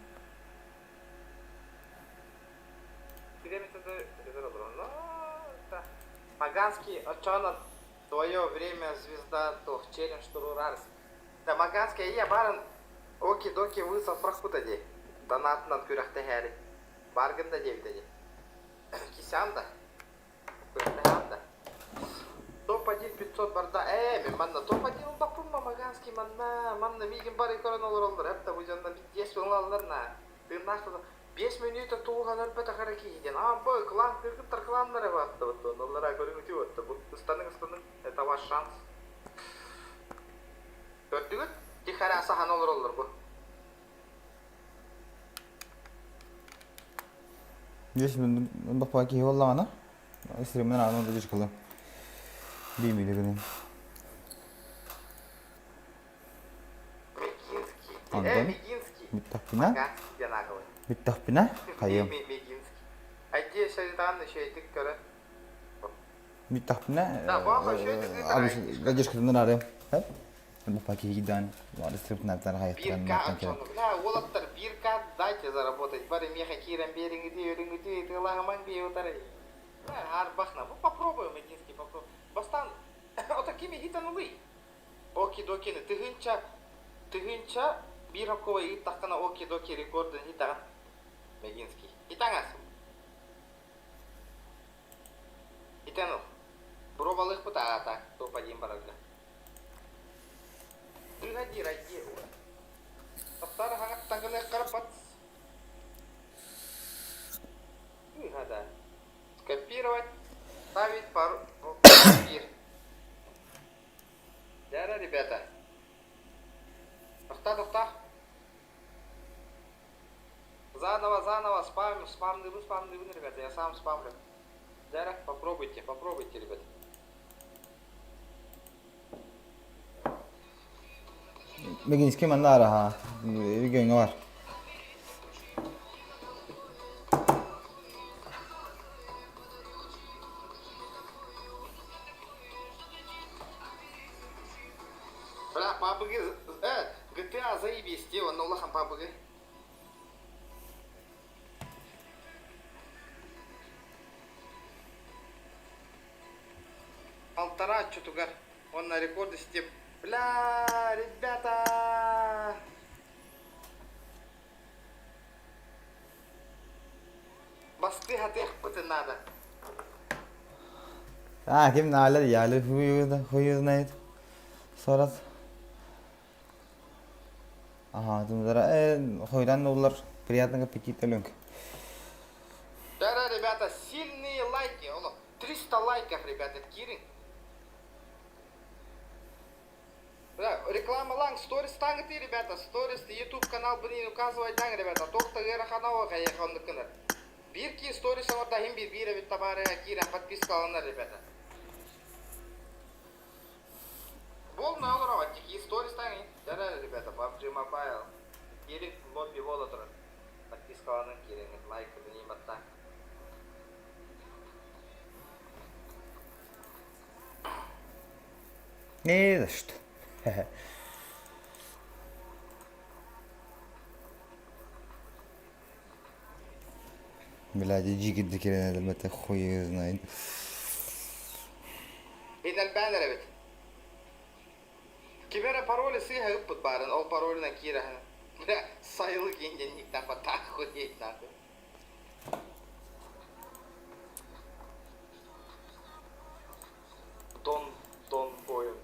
Маганский, Очона, твое время звезда, то челлендж, турурарс. Да, Маганский, я баран, оки-доки высов прохутади. Донатынан күрәхтә һәри. Баргын да дебит ади. Кисян да. Күрәхтә да. Топ-1 500 барда. Мен манна топ-1 бапым Маганский манна мигин бар иконалар алдар. Хәтта бу җанда 10 алларна. Тыннашты 5 минутта туган әлбәттә хәрәкәт итен. Бу клан кыргыттар кланнары ватты. Онлара көрүнү тиотты. Бу станың. Это ваш шанс. Көрдүгүт? Тихара сахан алар бу. Здесь мы бапаки валлана. Stream'den aldım da çıkalım. Bilmediğini. Антон. Биттах бина. Биттах бина. Кайым. Биттах бина. Abi gajış kızından arayayım. Hep. Bu paketi giden. Var strip nereden hayattan nereden kere. Олаттар bir kat дайте заработать. Бары меха кирен беринги ты лагаман биотары. Арбахна. Ну попробуем единский попробуем. Бастан. Вот такими гитанулы. Оки-докины. Тыгынча bir hafta iyi takana oki-doki rekordun hitan. Мединский. Хитангасым. Хитанул. Пробовал их пытать, так, то подъем барагда. Ты ради. Топтар хангат танганы карпат. Гада. Скопировать, ставить пару пир. Дара, ребята. Тофта. Заново, спамлю, ребята, я сам спамлю. Дара, попробуйте, ребята. Meginski man där ha. Vi går inga var. Бля, пабги, GTA заебись, дело, но лохам пабги. Полтора чутугар, он на рекорде степ. Бля, ребята! Басты хатех пыты надо. Kim nalar yalı huyu neydi? Sonra aha, dumdara hoydan dolar приятного аппетита, Ленка. Да, ребята, сильные лайки. 300 лайков, ребята, Кирин. Реклама ланг, сторис тангты, ребята, сторис, YouTube канал блин указывать данг, ребята. Токта гера ханава каяхан дыкыныр. Бирки сторис аварда хим бир вит табары Кирин подписка алыныр, ребята. Бол на олорова, тики сторис танги. Да, ребята, PUBG Mobile. Кирин лобби волотыр. Подписка алыныр, Кирин лайк блин батта. Не за что. Бляди, джигит кирен это мета хуй знает. Это البانر بيت. كبيرة пароли сыха упут баран, ол пароли на кира. Бля, сайыл генде ник там так ходить надо. Дон бою.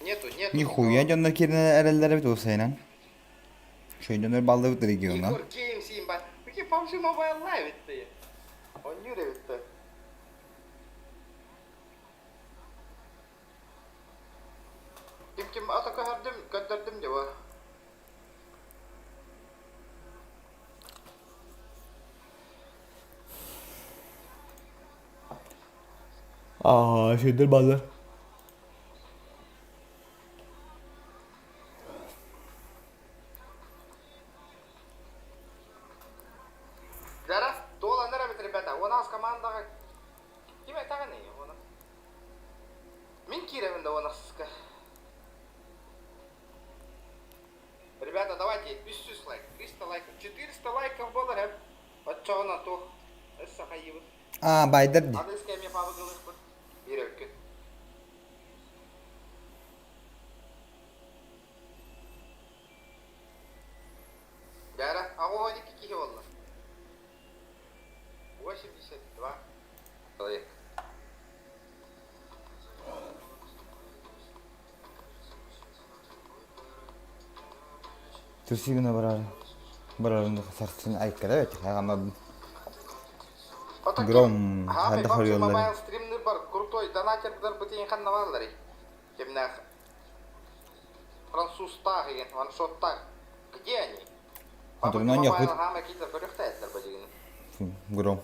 Нету. Нихуя дённор кирен эрелдер бит олсайнан. Şöyle ballı bitti regiona. Игор Games имба. Какие PUBG Mobile Live ты? Он юре bitti. Kim ataka hardım gönderdim diyor. Şeydir ballı. Зараз дола не робить, ребята. У нас команда... Кем это не у нас? Мин Киревин да у нас. Ребята, давайте 500 лайков, 300 лайков, 400 лайков было, рэп. Вот что на то. Это сахаивы. Baydır. Надо с кем я повыгал их. Берёвки. Дара, а у них какие волны? 82 человек. Türsüğüne bararında sarsın aykırı evet. Ama Гром, хады хорёллар. Мобайл стримный бар, крутой донатердер бутин ханнаваллар. Кемнә француз тагы, ваншот таг. Где они? Антон, ну не хоть. Хама китер көрөхтәтләр бәҗигене. Гром.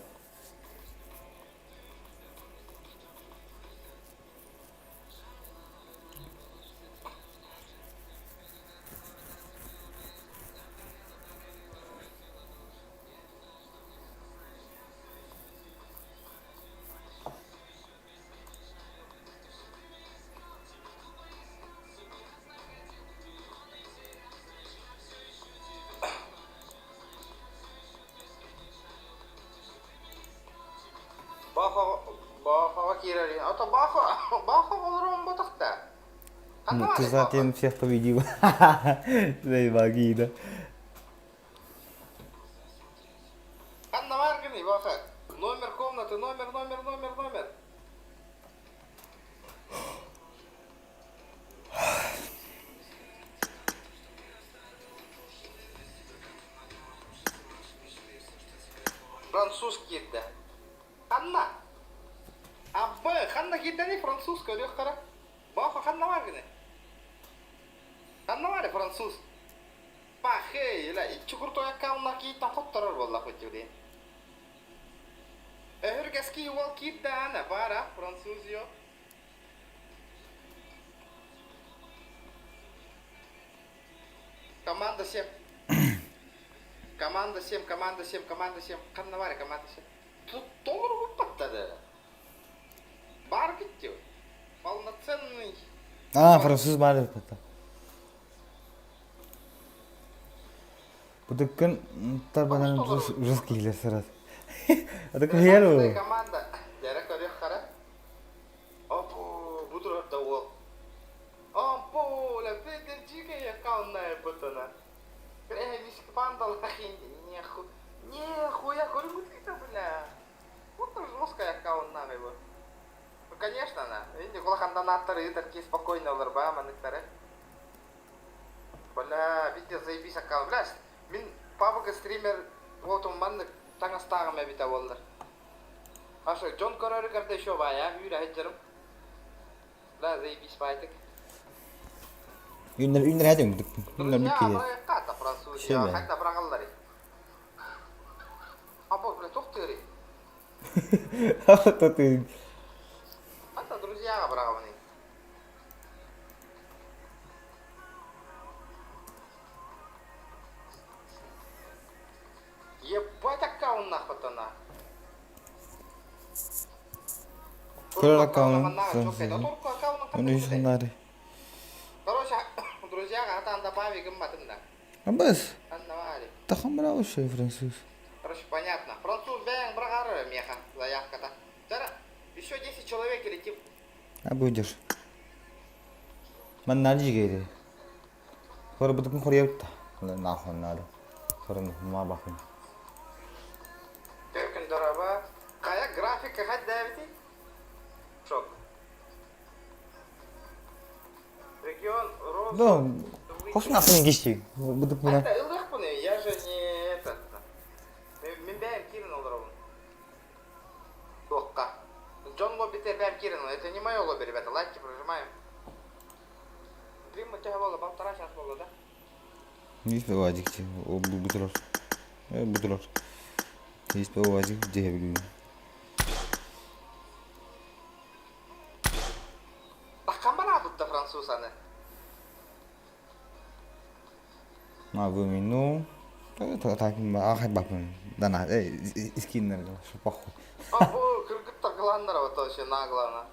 Бахова кирали. А то бахова олорон ботакта. Ну, ты затем всех победил. Заебаги, да. Анна Маргани, баха. Номер комнаты, номер. Французский да. Анна. Аббы, ханна киддени французский өдек қара. Баха ханна Маргани. Ханна Маргани француз. Бахе, ила ичугурто яккаунна киттан хоттарар болла хотжуди. Hörgeski wal kidda ana bara fransuz yo. Команда 7. Команда 7. Қанна бар команда 7. Тут толыр болып баттады. Бар кетті. Полноценный. А, француз бар деп атты. Будыккын табанан русскийлер сырат. Это кайру. Команда. Дәрек өрек қара. Опу, будырат да ол. Опу, ла бедер жиге якаунная бутана. Мишки пандал хахин. Нихуя, көрмүткіті, бля. Вот жесткая якаунная его. Ну, конечно, она. Видите, кулахандан аттары, такие спокойные оларба, маныктары. Бля, видите, заебись аккаунт. Бля, мен пабга стример, вот он маннык, таңа стағым әбіта олдар. Ашы, Джон көрөрі кәрді еще бая, үйрі әйтерім. Бля, заебись байтык. Үнер әдім бұдық. Үнер Друзья, бүккеде. бля, қата француз, Şey я, mi? қайта брағаллары. Або, бля, тоқтыры. То ты. Это друзья бравные. Ебать аккаунт нахуй она. Көрөр аккаунт. Оны үшінлары. Короче, друзья, ата добави гымбатында. А біз? Аннавали. Тахам брау шей француз. Короче, понятно. Француз бэng брагары меха. Заявка-то. Тара, еще 10 человек летим. А будешь. Мен наджи гейди. Sonra бұдықын қория өтті. Нахуй нады. Sonra ма бақын. Текін дораба. Қая графика хат дәвіті? Шок. Регион, Рос... Да, хош насың кешті. Бұдық бұна. Это ылдық бұны, я же не этот... Мен бәйім кирін олдырауын. Тоққа. Джон Лоббитер бәйім кирін, это не мое лобби, ребята, лайки прожимаем. Дрим тяга болды, 1,5 час болды, да? Не спе вазик те, о бұтылар. Бұтылар. Не спе вазик, деге білуін. Таққан бана бұтта француз аны. Ма вымин, ну... Так, ахай бапын. Дана, искиннер, шупаху. А, бұл кыргыттар қыландар, вот вообще наглана.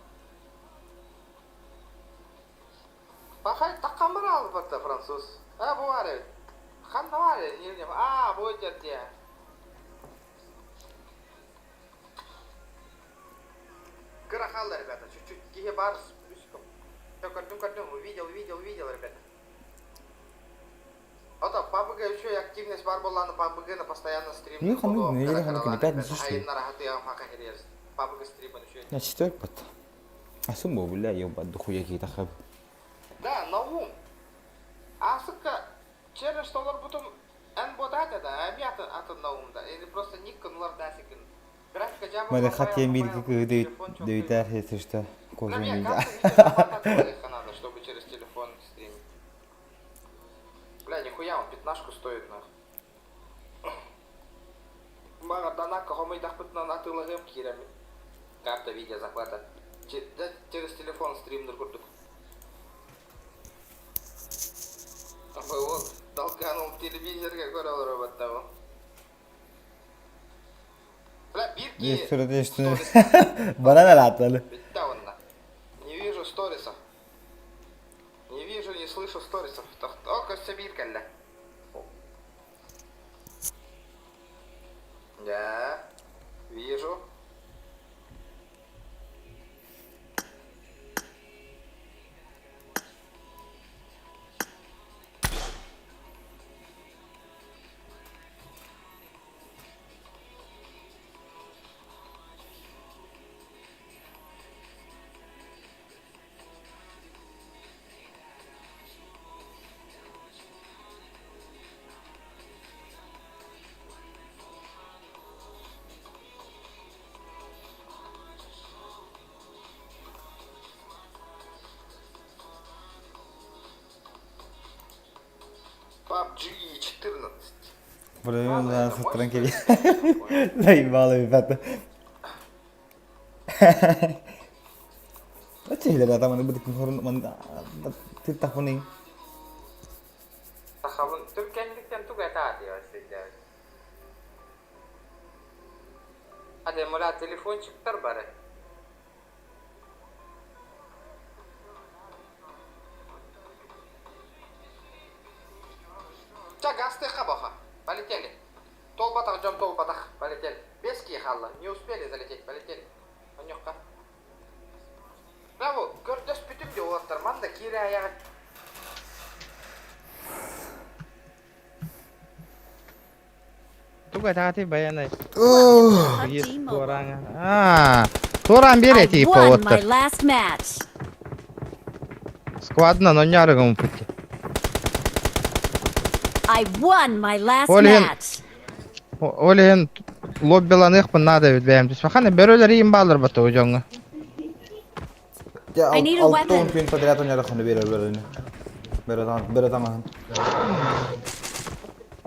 Бақай, таққан бана алып бұтта француз. А, бұл var evet. Қанда var ya, елдем. А, бұл жерде. Кырахалды, ребята, чуть-чуть. Кихе бар, плюсиком. Все, картин, увидел, ребята. Вот, PUBG еще и активность бар болланы, PUBG на постоянно стрим. Не, хамы, не, или хамы, пятница, что ли? Хайын нарахаты я хака херез. PUBG стримын еще. Я четверг бат. А сумма, бля, ебать, дохуя какие-то хаб. Да, наум. Асыка, через доллар бутум эн бодата да, объят атын наумда. Или просто никон лардасикин. Графика жабы. Мэдэ хат емир дэвитар хэсэ что кожа Мне нельзя. кажется, надо, чтобы через телефон стримить. Бля, нихуя, он 15 стоит, нахуй. Мага данака, хомой дахпытна на тылыгым кирами. Карта видео захвата. Через телефон стрим ныркурдук. Вот, толканул телевизор, как говорил робот того. Бля, бирки... Есть что-то, что... Банана латали. Не вижу сторисов. Не вижу, не слышу сторисов. О, кажется, бирка, ля. Да, вижу. G14. Buraya ben sattıran geliyor. Zaybağlı bir fatı. Cihler adamın bu dikkat horun man titah kuning. Takabın Türkenlikten tugata diyor sizler. Hadi mola telefon çıktır bari. Газ ты хабаха. Полетели. Толбатах, Джон Толбатах. Полетели. Без кихалла. Не успели залететь. Полетели. Анюхка. Браво. Көрдөс бүтүм де олаттар. Манда кире аяғы. Туга тати баянай. Туран I бере типа won вот. my last match. Складно, но няргом пути. I won my last Олен. match. Олен лоббиланых надо бәем. Түсмәхәне бөрөләр им балыр бата уҗаңга. I need a weapon. Pin подряд он ярахын берер. Бератан.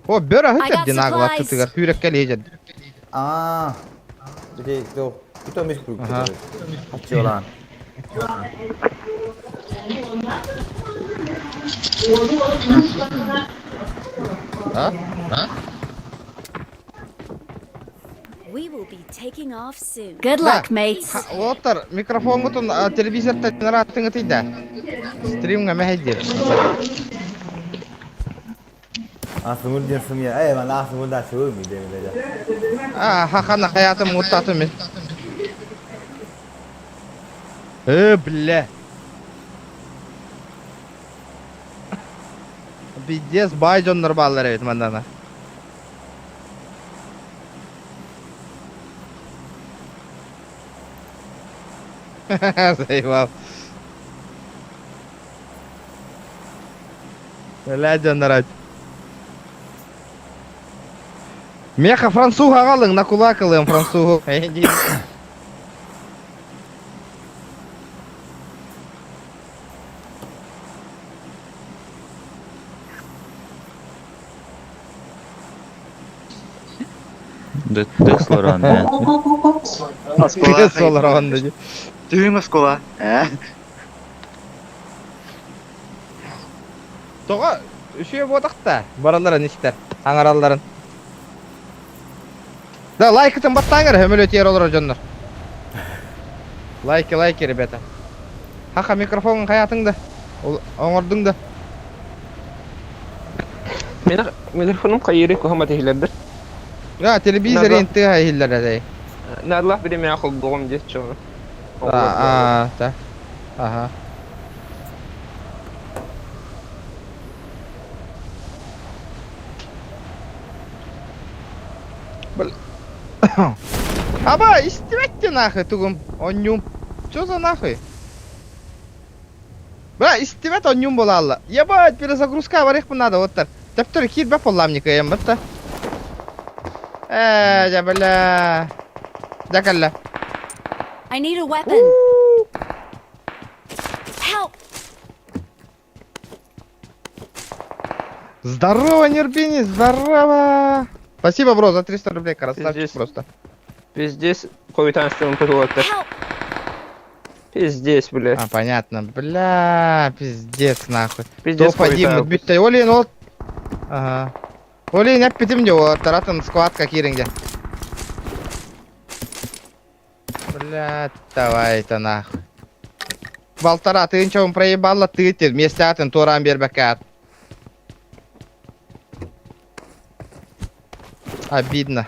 О, бөрә I хәтта got динагла supplies. тутыгар хүрәккә леҗәд. Jadi itu mis grup. Aha. Hacolan. Ha? We will be taking off soon. Good luck, mates. Отыр, микрофонга тун телевизорда нараттыңы тиде. Стримга мәһәҗир. Asmur diyorsun ya. Ben asmur da şu mu diyeyim böyle. Хахана хаятым муттатым мен. Бля. Пиздец, байжоннар баллар бит мандана. Заебал. Бля, жоннар. Меха француга қалың, накулакалым францугу. Деслоран, мен. Солар анда. Түйін скола. Тоға үшеу бодақта. Бараларын іштер. Аңараларын. Да, лайкытын баттаңыр, өміл өтер олар жонлар. Лайки, ребята. Хақа микрофонын қаятыңды. Оңырдыңды. Менің микрофоным қайыры көхама тегілерді. Телевизор енті қайылдар әдей. Надалах біре мен ақыл бұғым дес жоны. Та. Аха. Аба, истебетте нахуй тугум. Оннюм. Чё за нахуй? Бля, истебет оннюм болалла. Ебать, перезагрузка варих надо вот так. Тептор хит бе полламника ем бітті. Бля. Закалла. I need a weapon. Help! Здорово, Нербини, здорово. Спасибо, бро, за 300 рублей, красавчик Пиздец. просто. Пиздец, қойытаныстың тұтылады. Пиздец, бля. Понятно. Бля, пиздец, нахуй. Пиздец, Топ-1 қойытан. бүтті. Олейін ол... Ага. Олейін әп бітім де ол таратын сквадка керіңде. Бля, давай-то нахуй. Балтара, ты ничего проебала, ты вместе атын туран бербекат. Обидно.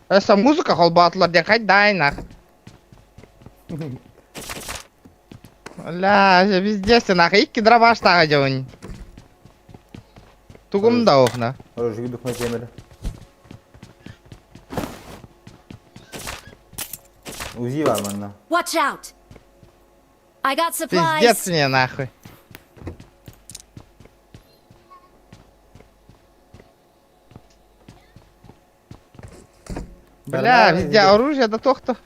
Эса музыка холбатылар де қайдай нахуй. Бля, пиздец, нахуй. Икки дробаштағы жауын. Тугумда оқна. Рожги духмай темері. Узи var bana. Watch out! I got supplies. Пиздец мне нахуй. Бля, везде оружие, да тохто.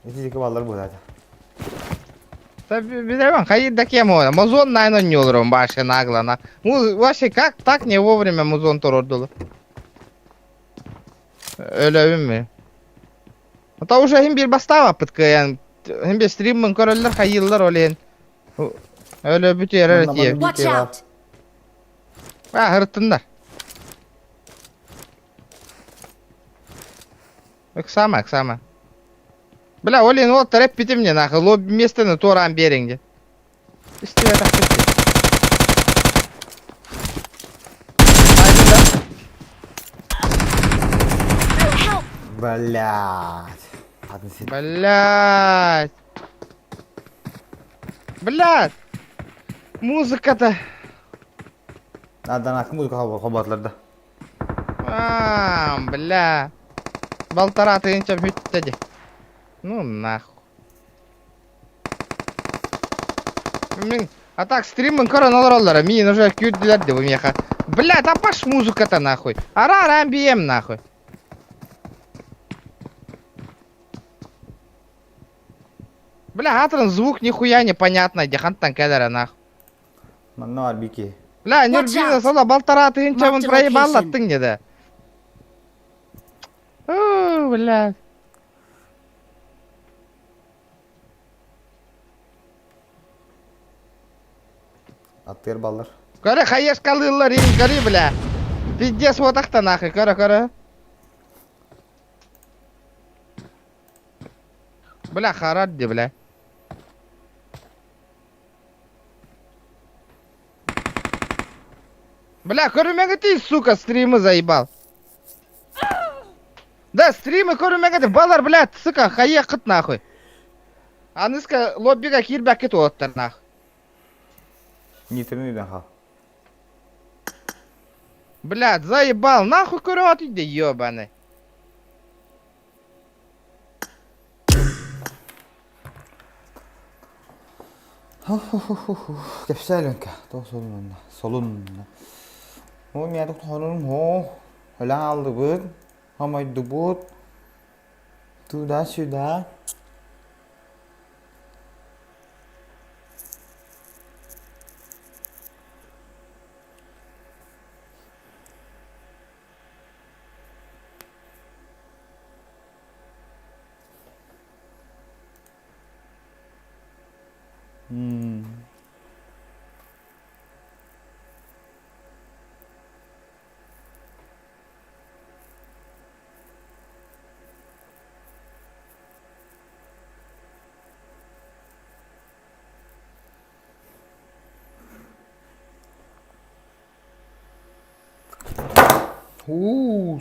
Эти балlar bu zaten. Билебен, кайда кем о? Музон найнон не олром башы наглана. Вообще как так не вовремя музон торордулу? Өлөбүм мен. Ата уже хим бир бастава пыткаян. Хим бир стриммин көрөлөр хайыллар олен. Өлөбү терер тие. Watch out! Хыртындар. Сама. Бля, олен ол трэп бити мне нахуй. Лобби местыны торан бериңде. Истебе так кетти. Блядь. Блядь. Музыка-то. Адан акы музыка хабатларда. Бля. Балтара тыгынча бүттеди. Ну нахуй. Мен а так стримин көрөн олороллар. Мен уже күддүлөр деп меха. Бля, тапаш музыка-то нахуй. Ара амбием нахуй. Бля, атрын звук нихуя непонятно, дехантан кедера нахуй. Манна var бики. Бля, Watch нюрбина out. сола балтара тыгынча мын Marked проебаллаттың деди. Бля. Attır ballar. Көрө хайеш калылар ин кори, бля. Пиздец вот так-то нахуй, көрө. Бля, харадди, бля. Бля, көрүмөгө ти, сука, стримы заебал. Да, стримы көрүмөгө ти, балар, бля, сука, хае кыт нахуй. Аныска лоббига кирбек кетип оттар нахуй. Нитрин үйден хал. Блядь, заебал, нахуй көріп атыйды, ёбаный. Кепсәленка, то солунна, солунна. О, мен докtor ханım ho. Hala aldı bu. Hamaydı bu. Туда сюда.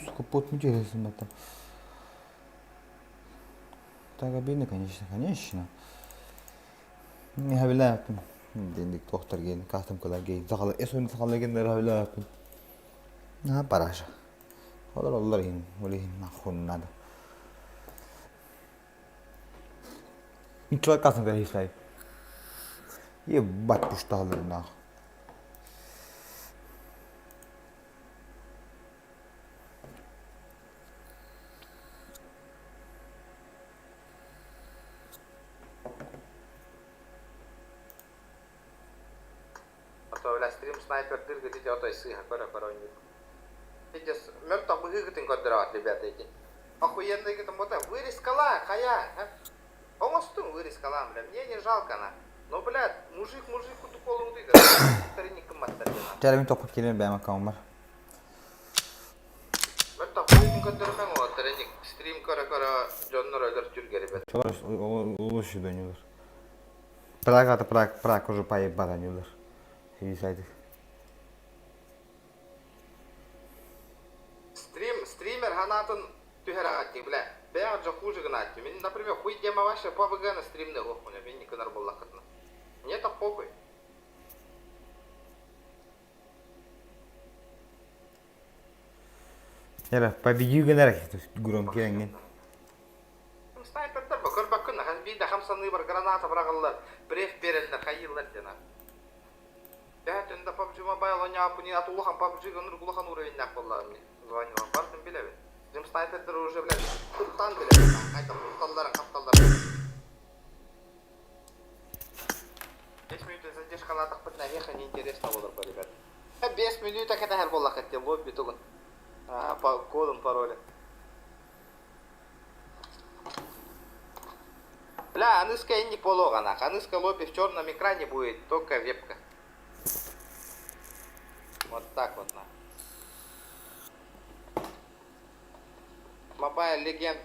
Сука, пот интересно это. Так обидно, конечно. Не хавилапын. Дендик доктор gelin, кахтым калар gelin. Сакалы, эсоны сакалы гендер хавилапын. На параша. Олар ин, олин нахун надо. Ничего касым калар хислай. Ебать пушталыр нахуй. Стрим снайпер дырга дети отой сыха коронник. Эти мёртва быгытын кодырат, ребята эти. Охуенные где-то вот так вырез скала, хая. Помостун вырез скала, бля. Мне не жалко на. Но, блядь, мужик кутуколу удыйды. Старинник маттар. Жарым топот келер бәм аккаум бар. Мёртва быгытын кодырмаң о, старинник. Стрим кора жоннор ойлар жүрге, ребята. Чолар улушу дөнүлөр. Прак уже поебать анюлөр. Сайды. Стример ханатын тюхерати, бля. Бәғат жа хуже гнати. Мен, например, хуй дема ваша PUBG на стримне гохуня. Мен никонар боллақытна. Мне это похуй. Яра, победию генерак. Гуром керенген. Снайпердер бакыр бакына. Хан биде хамсаны бар граната брағалар. Бреф берелдер, хайылар дена. Бәғат өнді PUBG Mobile ойнап, не атулыхан PUBG-ға нұргулыхан уровень болла. Звонила, бардым білебін. Жым снайпердер уже, блядь, құттан білебін. Қайта құтталдарын, қапталдарын. шкаладық бұтына меха неинтересно olur bu ребят. 5 минута кәді әр болақ әттен лобби тұғын. Кодын пароли. Бля, аныска и не полога, аныска лобби в черном экране будет, только вебка. Вот так вот, на. Mobile Legend.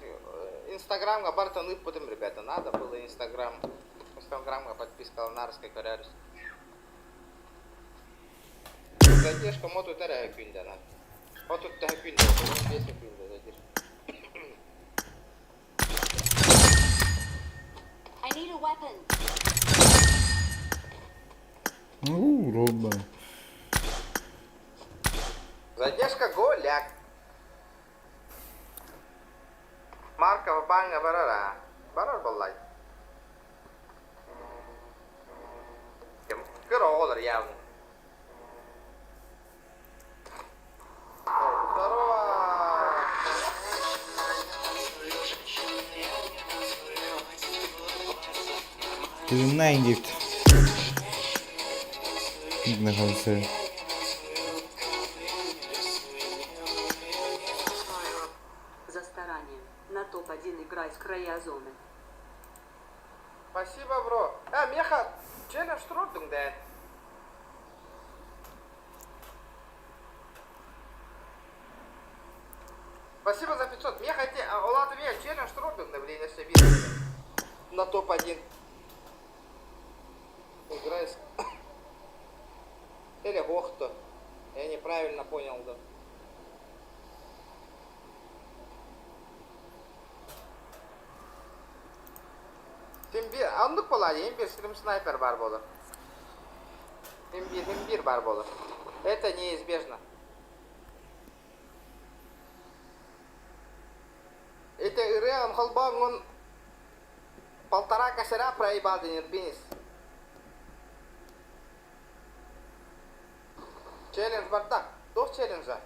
Инстаграмға бартанып потом, ребята, надо было Инстаграмға подписка нарской корярус. Задержка моту тарая күнде, на. Вот тут тағы күнде, 5 күнде задержка. I need a weapon. Роба. Задержка голяк. Марка в банга барара. Барар баллай. Кыра олар явно. Здорово. Ты на индикт. На конце. За старание. На топ-1 играй с края зоны. Спасибо, бро. Меха, челлендж трудный, да? Спасибо за 500. Меха, Латвия, челлендж трудный, да, блин, если видно. На топ-1. Играй с... Или Гохто. Я неправильно понял, да. Тимбир, anlık kolay, Тимбир стрим снайпер бар болы. Тимбир бар болы. Это неизбежно. Это Иреам Халбан, он 1,5 косаря проебал Денербинис. Челлендж бардак. Кто в челленджа?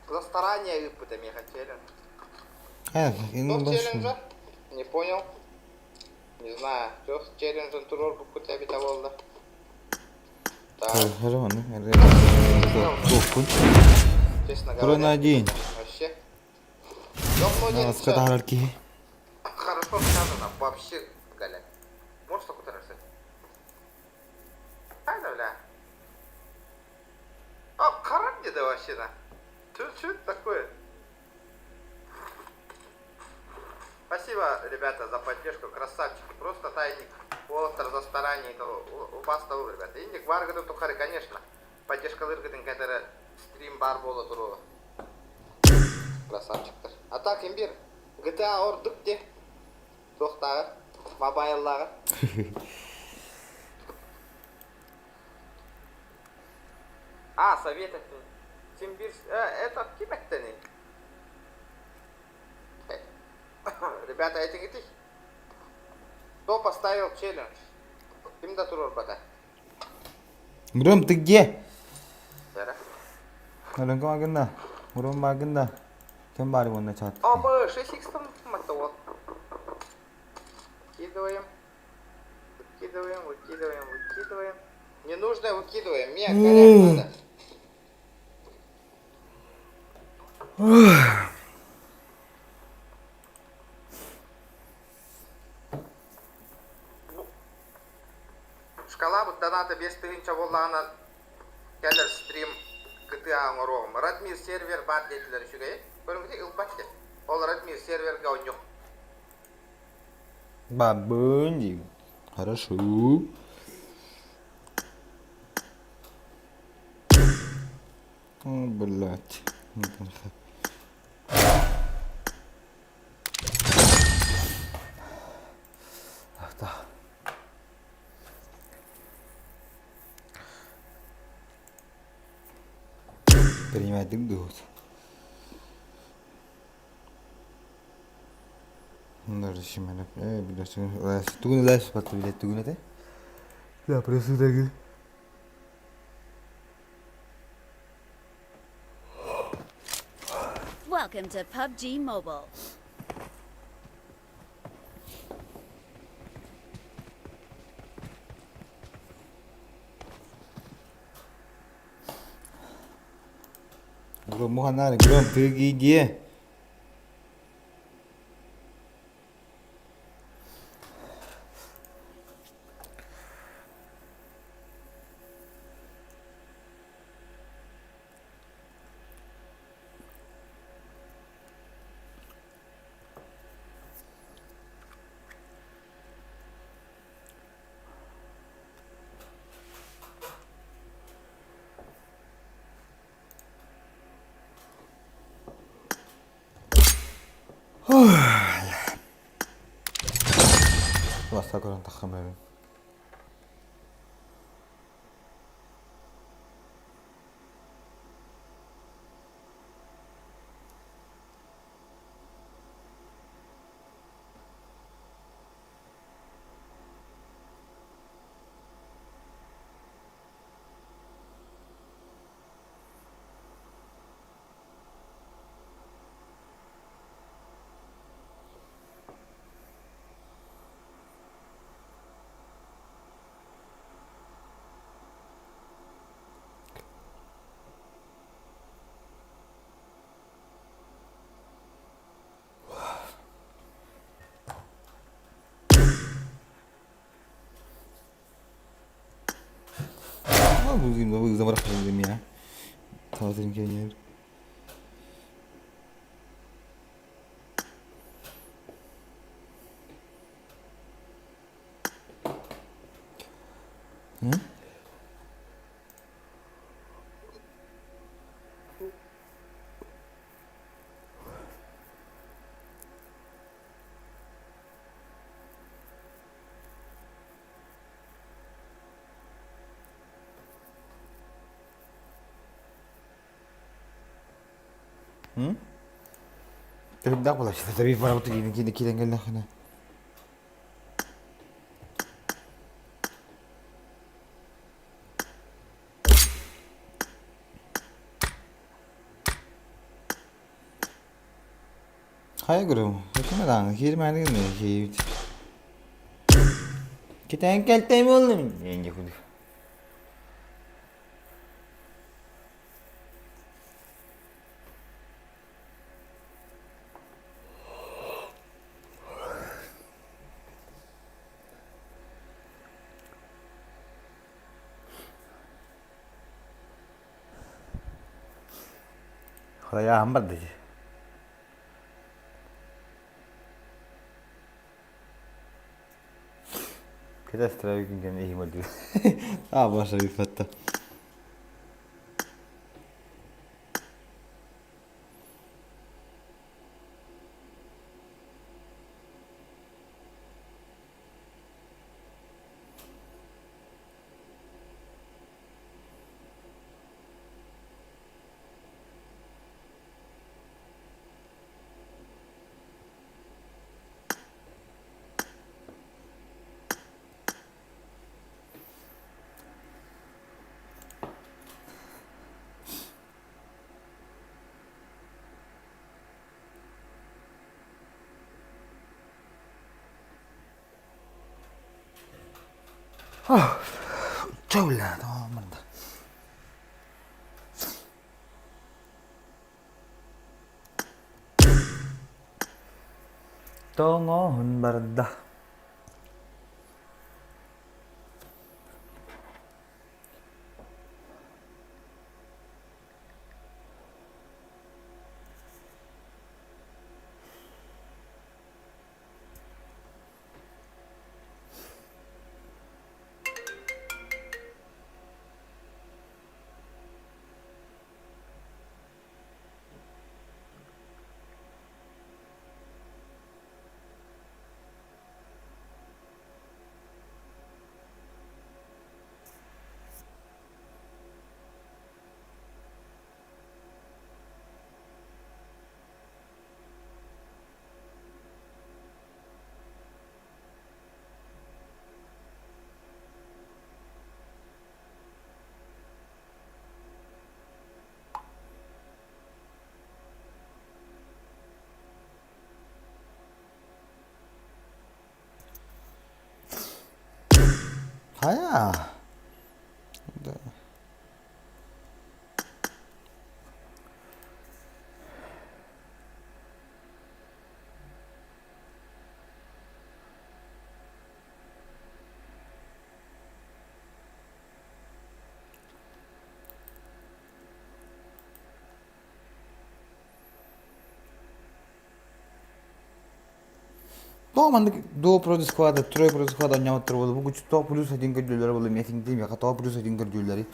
За старание выпыта меха челлендж. Кто в челленджа? Не понял. Не знаю. Кто в челленджа турор какой-то обитовал, да? Так. Честно говоря. День. Вообще. Сказки. Хорошо сказано. Вообще, Галя. Можешь что-то рассказать? Ай, да, бля. Харам не да вообще, да. Что это такое? Спасибо, ребята, за поддержку, красавчики. Просто тайник. Волтер за старание. Это у вас того, ребята. Индик варгады тухары, конечно. Поддержка лыргадын, который стрим бар бола туру. Красавчиктар. А так, имбир. GTA ордук де. Тоқтағы. Мобайлағы. Советов. Тимбир. Это кимектени. Ребята, это не ты. Кто поставил челлендж? Ким да турор бата? Гром, ты где? Дара. Аланка магында. Гром магында. Кем бар его чат? Мы 6х там мотовод. Выкидываем. Выкидываем. Не нужно выкидываем. Мне коряк надо. Шкала доната без тыгынча боллағынан келер стрим GTA оңырогым. Радмир сервер бар дейтілер үшіге. Көріңгіде ұлпатты. Ол Радмир серверге он жоқ. Бабунди. Хорошо. О, блядь. Так. Принимать дыгдут. Даже щемена. Блядь, ты не дальше подтвердить, ты не ты? Да, просто так. Welcome to PUBG Mobile. muhannar grom pögi diye. Basta koran takhamam. Bu zaman bırakmadım ya. Tavsiyelim kendileri. Hı? Hı? Tabii daha kolay işte. Tabii para tuh gini kilen lah kana. Hayır guru. Hiç dang. Hiç mana ni hiç. Kita engkel time oldum. Yenge kudu. Kaya hambar deh. Kita setelah bikin kan ini madu. Apa sih fatah? Jauh lah, teman. Tongohon bardah. Haya. Doğmandık Doğu Pro Squad'da, Troy Pro Squad'da oynamaktır oldu. Bu küçük Doğu Plus edin gördüğüleri oldu. Metin diyeyim ya, Doğu Plus edin gördüğüleri.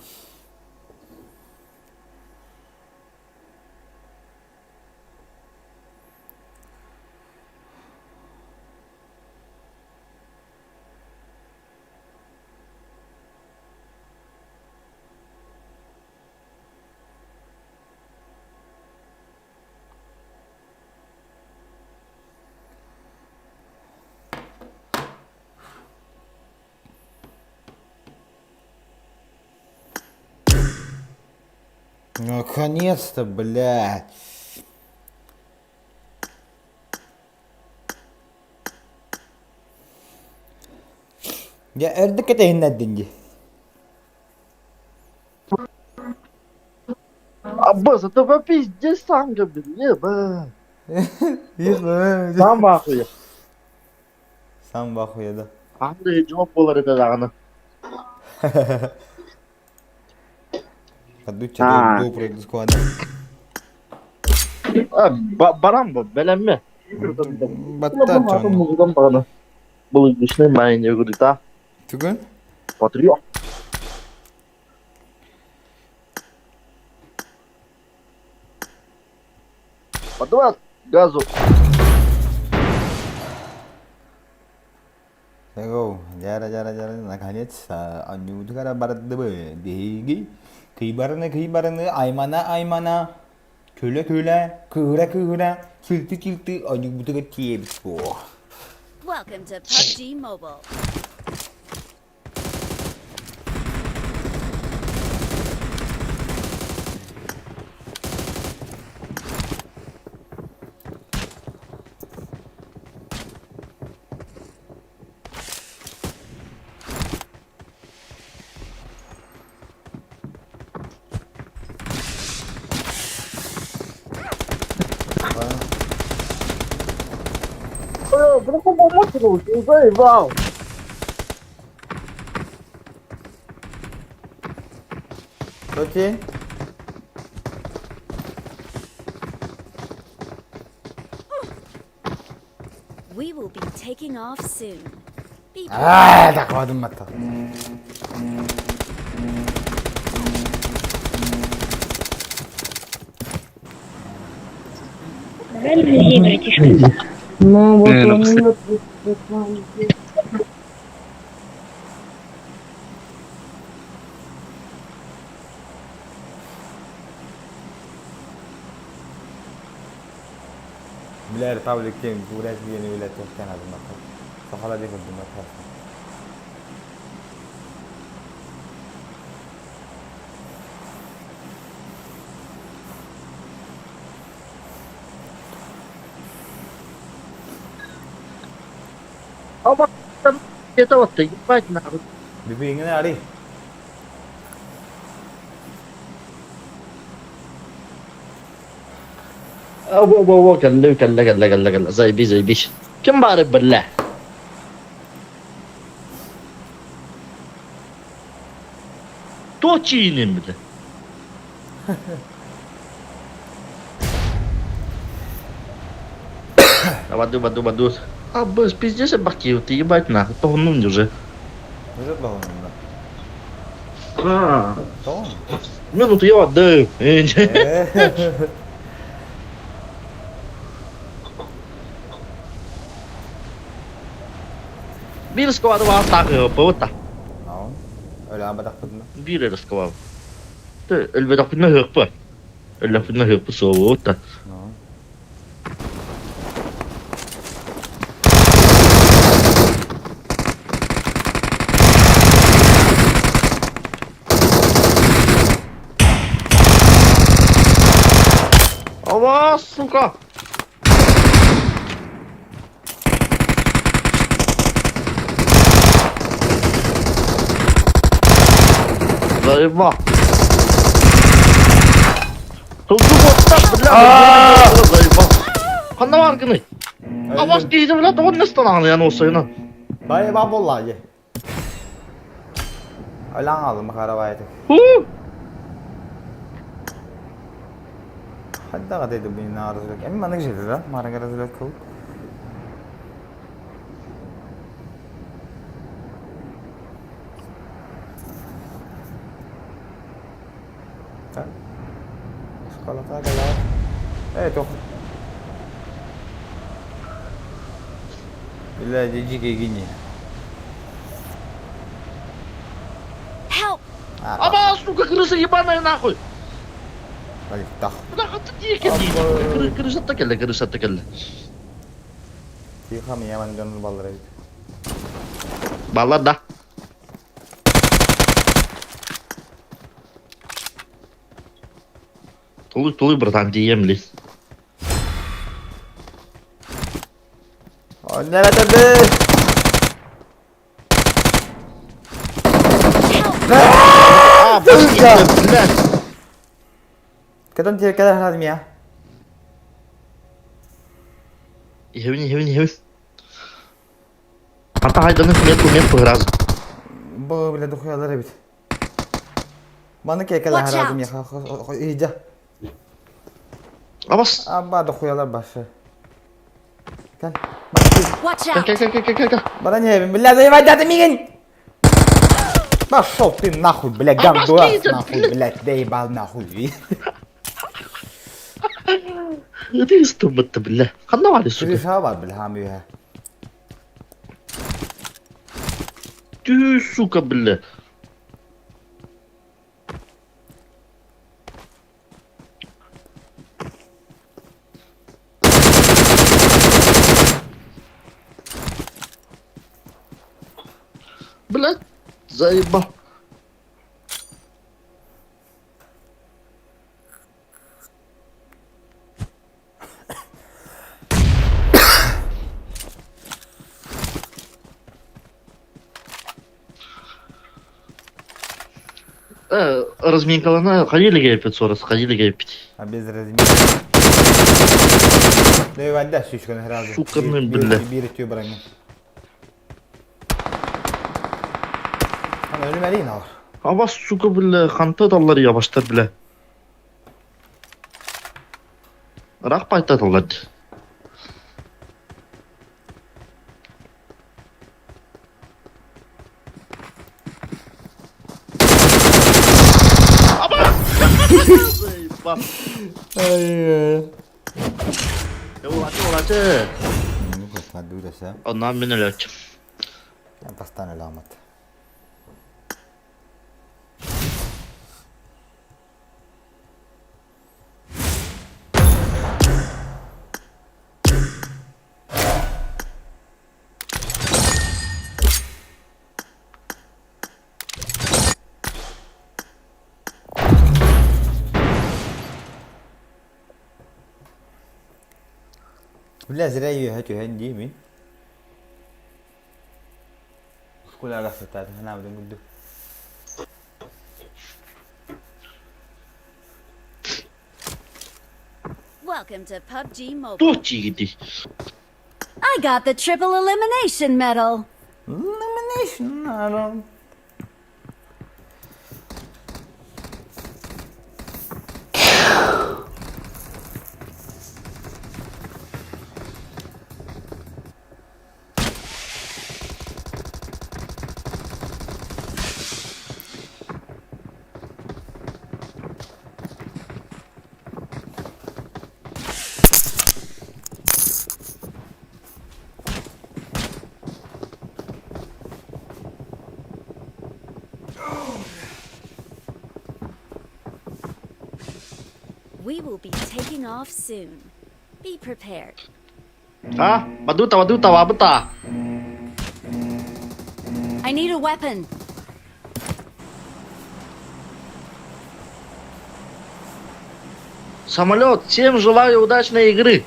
Наконец-то, блядь. Ya ördük eteğinden dinci. Abbas, это по пиздец санга, блин, ебать. Yıkı. Сам бахуя. Sen bak ya da. Андай жоп болар еді дағыны. Hadi üç Doğu Pro Squad'da. Барам ба, бәләмме. Battar çoğunluğu. Музыдан бағаны. Бұл ішіне мәйіне көрді та. Tugün? Патриот. Подавай газу. Tego, jara, наконец-то, они утгара барды деги, kıybarını, aymana, köle, kıhıra, kilti, они утгара тиебиско. Welcome to PUBG Mobile. Bırak o bomba olsun, zaybal. Okey. We will be taking off soon. Be Takmadım hatta. Дай друзей, братишка. Ну, вот ну, он кстати. нет. Biler tablik kim, kuras bir yeni bilet yok kenar bunlar. Sakala değil bunlar. Ama это вот ты, ебать нахуй. Bir ingin ari. Во, калла, заебись. Kim bari billah. Точно bir de. Воду. А, быс, пиздец, бахил, ты ебать нахуй, погнул уже. Уже bağlı bunlar. Tamam. Минуту я отдаю. Bir skvadı var takı bu da. Tamam. Öyle abadak bunlar. Bir skvadı. Elbette bunlar hırpı. Elbette bunlar hırpı soğuk da. Tamam. Ава, сука! Заеба! Hızlı botta bля! Заеба! Kanna var gını. Avaz giydi bля, doğru nestan ağlayan olsaydı. Dayı vallahi. Öyle aldım arabayı. Hadi daha dedi beni arzulayacak. Emin bana güzel lan. Mara arzulayacak kavuk. Evet oku. Bila jadi kayak gini. Help! Ama suka kırısı ебаная нахуй. Balik tak. Нахуй ты дикий. Кырысат та келді. Тихо, меня ванган баллар. Баллар да. Толы, братан, дием ли. Oh, nerede tadı? А, блядь. Kadın tiap kadar lazım ya. Хевни. Ата хайданın метку раз. Bu bile dokuyorlar bit. Bana ki kadar Watch lazım out. ya. İyice. Абас. Abba dokuyorlar başı. Gel. Watch out! Кел. Bana ne yapayım? Billah zayıf migin. Пошел ты нахуй, блядь, гандуас, нахуй, блядь, доебал нахуй. Ты истубат-то, бля. Хандавали, сука. Решал var bilham ya. Ты, сука, бля. Блядь, заебал. Разминкалана, ходили гей 500 раз, ходили гей 5. Ha biz rezil. Ne var da şu gün herhalde. Şukanın bile. Bir itiyor bırakın. Hani ölmeli ne var? Абас, сука, бля, ханта даллар ябаштар, бля. Рах пайта даллар. Заебал. Улачы. Ну, посмотрю, да все. Ondan ben öyle açım. Я постану ламат. Bля, зря ее хочу, не ми. Сколько раз это, она в дому. Welcome to PUBG Mobile. Точи gitti. I got the triple elimination medal. Elimination, I don't... We will be taking off soon. Be prepared. Ha? Baduta, wabuta. I need a weapon. Самолет, всем желаю удачной игры.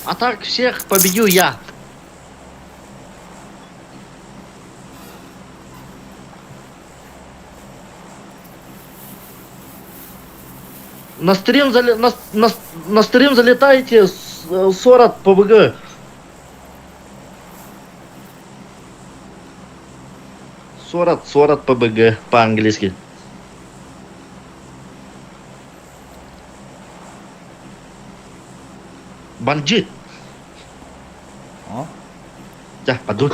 А так всех победю я. На стрим, на стрим залетайте 40 ПВГ. Сорок ПБГ по-английски. Бандит. О? Да, подуй.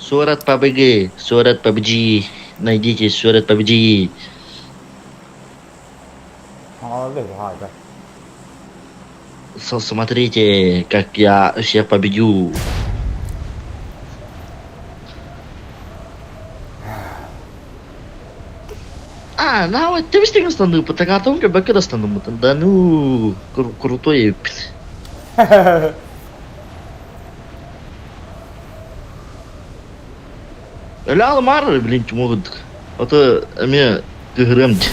Сурат PUBG, Сурат PUBG. Найдите Сурат PUBG. Hadi. Смотрите, как я всех победю. Вот ты встиг стану, потому что он как бы стану, да ну, крутой. Лял мар, блин, могут. Это мне грэмд.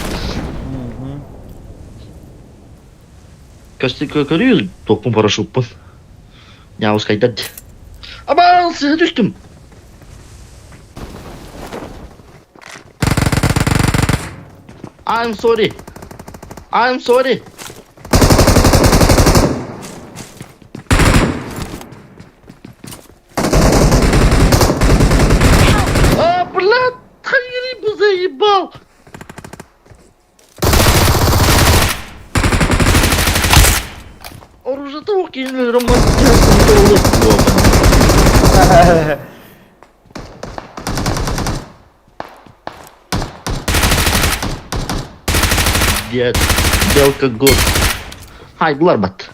Касты какой током парашют. Я ускайдать. Абался, düştüm. I'm sorry. I'm sorry. Блядь, ты бы заебал. Оружие-то кинули, романтическое. Дед, белка год. Haydılar bat.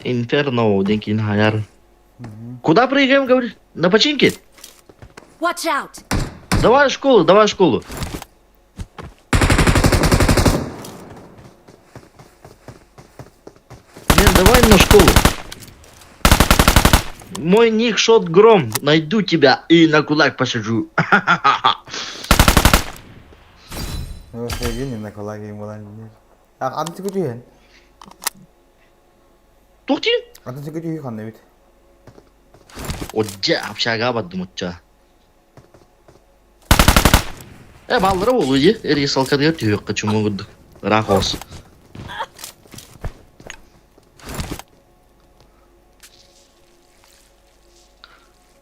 Инферно, деньги хаяр. Куда приезжаем, говоришь? На починки? Watch out! Давай в школу, давай в школу. Нет, давай на школу. Мой ник Шот Гром. Найду тебя и на кулак посажу. Sevgili ne kolay game olan bilir. Adı çıkıcı hen. Тухти? Adı çıkıcı yıkan evet. Occa apşaga badım occa. Баллары болу де. Эрге салкадыга түйөккө чумугудук. Рак болсун.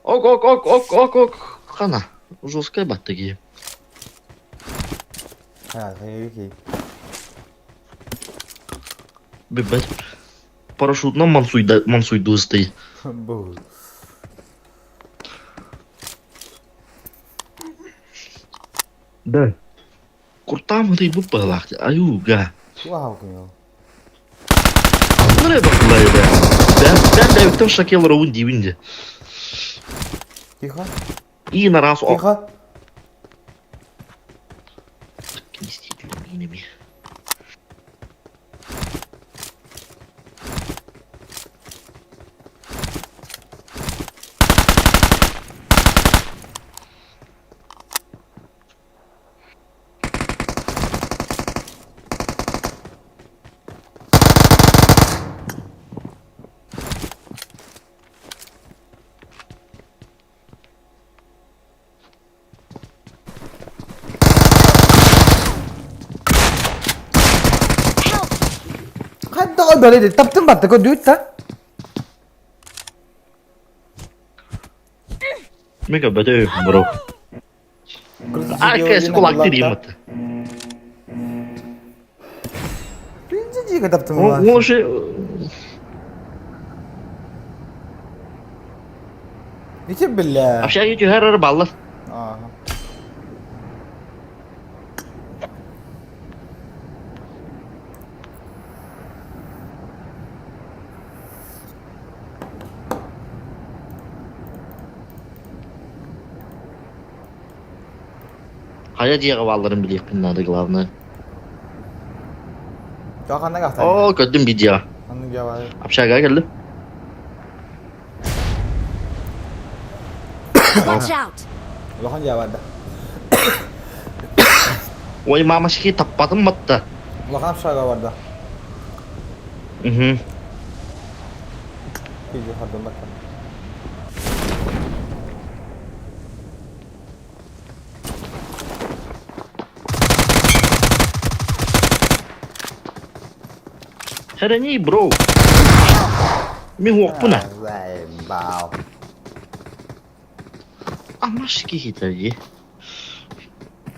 Ок. Кана. Жесткая баттыги. Ha, sevgili. Бебет. Парашютна мансуйду стоит. Bu. Да. Куртам ты бупалах. Аюга. Wow kıyıyor. Nereye baktılar ya? Ben de bütün şakel ravun dibinde. Tихо. İyi naras o. Tихо. Yine mi? Hatta böyle de taptın battı ko düğüt ta. Mega bede bro. Arkadaş kulak diriyim hatta. Birinci ka taptın mı var? O şey... İçim billah. Aşağı geçiyor her ara ballar. Aha. Haya diye balların biliyik binladı glавное. Cho khăn nó gặp thằng. Oo gördüm video. Khăn nó vào. Aşağı geldi. Watch out! Lo khăn vào da. Oy mama şiki tappadım matta. Lo khăn aşağı var da. Mhm. Video hadi bak. Herani bro. Mi huok puna. Dài bao. Ama şiki hitayi.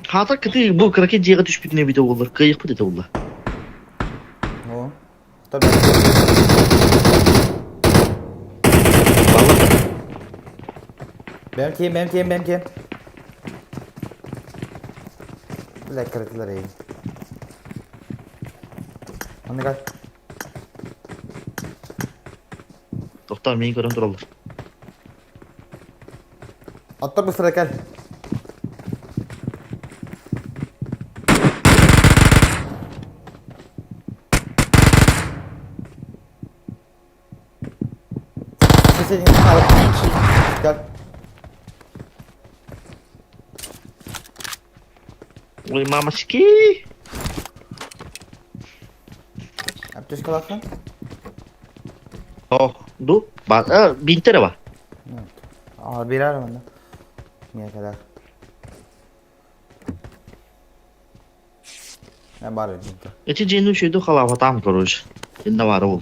Hatta kötü bu kıraki diye düşüp ne video olur. Kıyık bu dedi olur. Tabii. Benim kim? Bilek kırıklar iyi. Anne gel. To'xta, meni ko'rib turoldir. Atla bir sıra gel. Sesini al. Gel. Ой, мамочки. Apteş kalasın. Oh, du. Bintere var. Al birer bana. Niye kadar? Ne var binter. Эти джинну шуйду халаватам, короче. Инда var ol.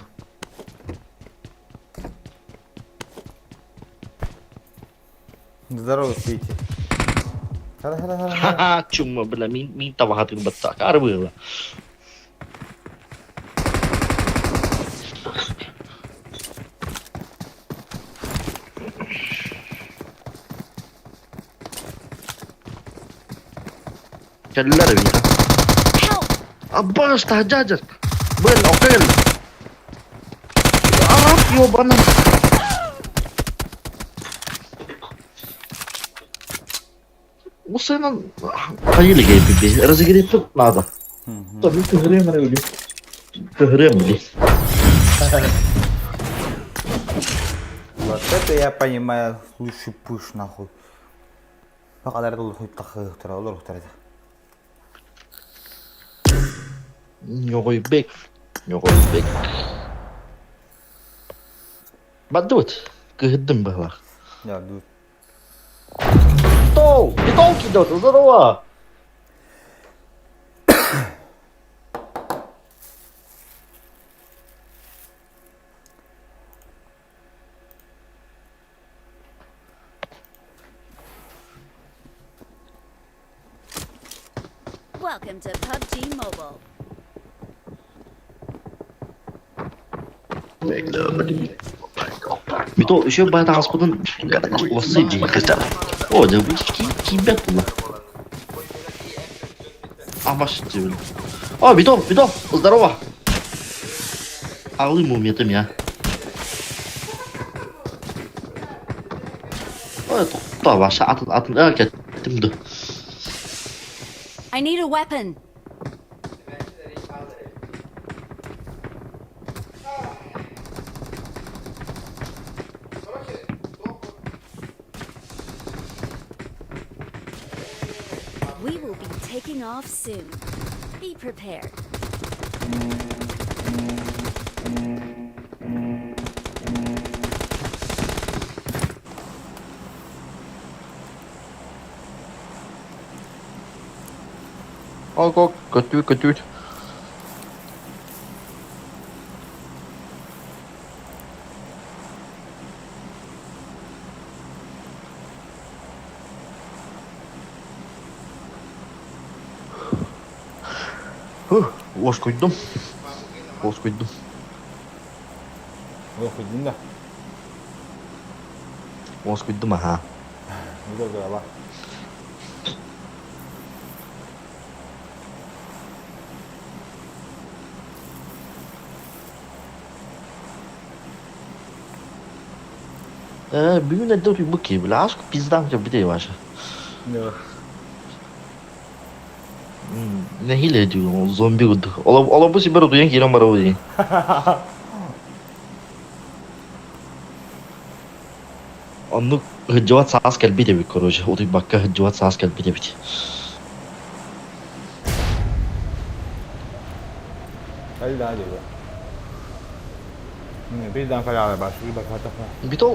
Здорово, Свити. Hala. Haha, cuma bila minta wahatin betak. Arbe lah. Kellar bita. Abbas tahajjud. Ben okey. Yo bana. Bu senin hayırlı gibi. Razı tut nada. Tabii kıhırıyorum ben öyle. Kıhırıyorum öyle. Вот это я понимаю, лучший пуш нахуй. Ne kadar dolu koyup takıktır olur muhtemelen. Yok bek. Badut. Kıhırdım bahla. Ya dur. Ito kido, здорово. Welcome to PUBG Mobile. Mito, еще бы это господин лосыджи, хотя. О, да вы кибет было. А ваш дивлю. О, Мито, здорово. Ал ему метами, а. О, это кто ваша атын кеттимді. I need a weapon. We will be taking off soon. Be prepared. Ого, kötü. Ложь koydum. Okudun da. Ложь koydum ha. Güzel bak. Bugün de dur bu ki, aşk pizdan ki bir de var. Ne? Ne hile ediyor, zombi oldu. Ola bu siber oldu, yang kira marah oldu. Onu hıcıvat sağız kalbi de bir koruyucu. O da bakka hıcıvat sağız kalbi de bir. Hadi daha değil. Ne birden karar başlıyor bak hata. Bir de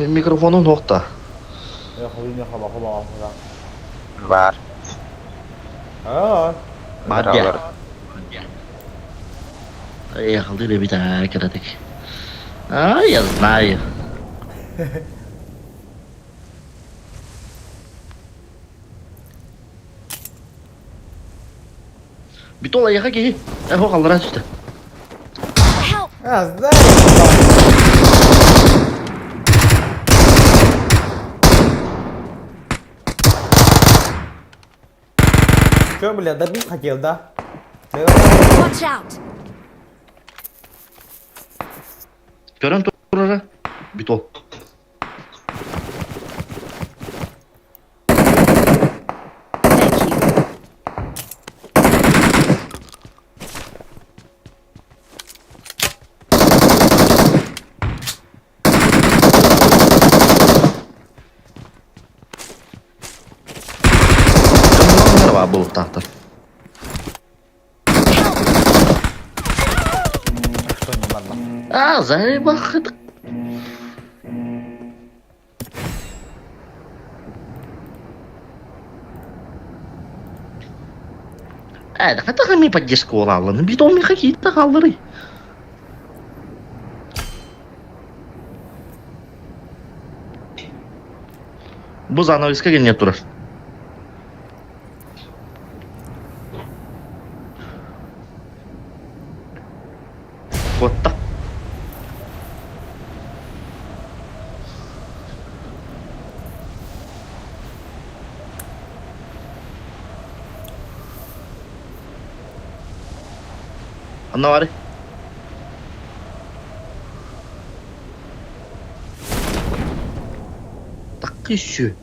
mikrofonun nokta. Ya halini hava. Var. Aa. Madde. Я халдили бита крадек. Я знаю. Битола яха ки. Хо халдара түстө. Az da. Что, бля, добить хотел, да? Watch out! Görün durara. Bitol. Thank you. Merhaba bu tahta. Что не ладно? Baktık. Да это хами поддержку урала. Ну битоми какие-то халлеры. Bu zanavizga gelmeye durur. Вот так. Anna var. Так еще.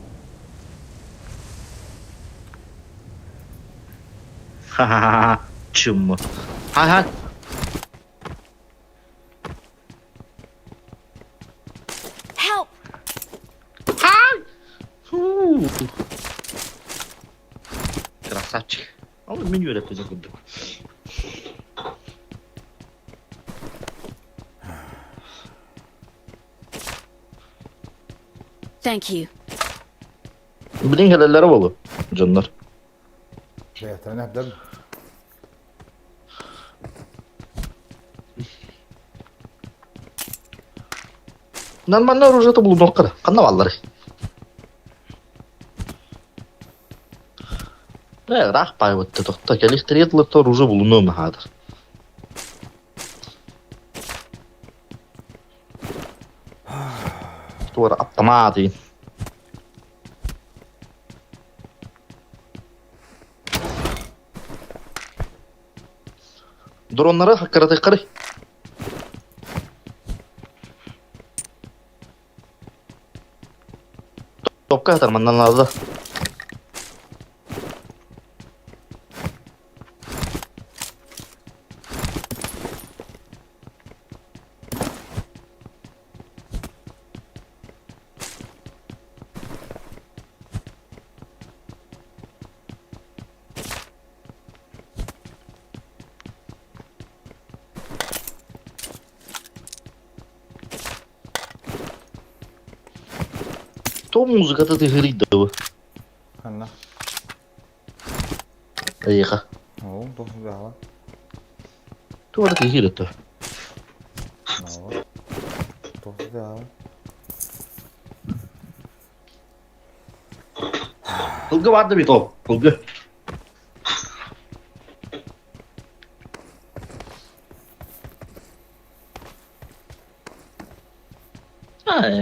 Ха-ха-ха. Чему? Ага. Help! Красавчик. А он меню это загубил. Thank you. Bilin helallere bolu. Canlar. Бля, ты не отдал. Нормальное оружие-то было нокара. Канаваллары. Рах пай вот это. Так, электритла то оружие было номер хадр. Туара автоматы. Дронları hakkarate karı. Topka atar mandan lazım. То музыка-то ты горит, да вы. Анна. Еха. О, тоже дала. То вот ты горит-то. О, тоже дала. Пылга vardı bir top. Pılgı.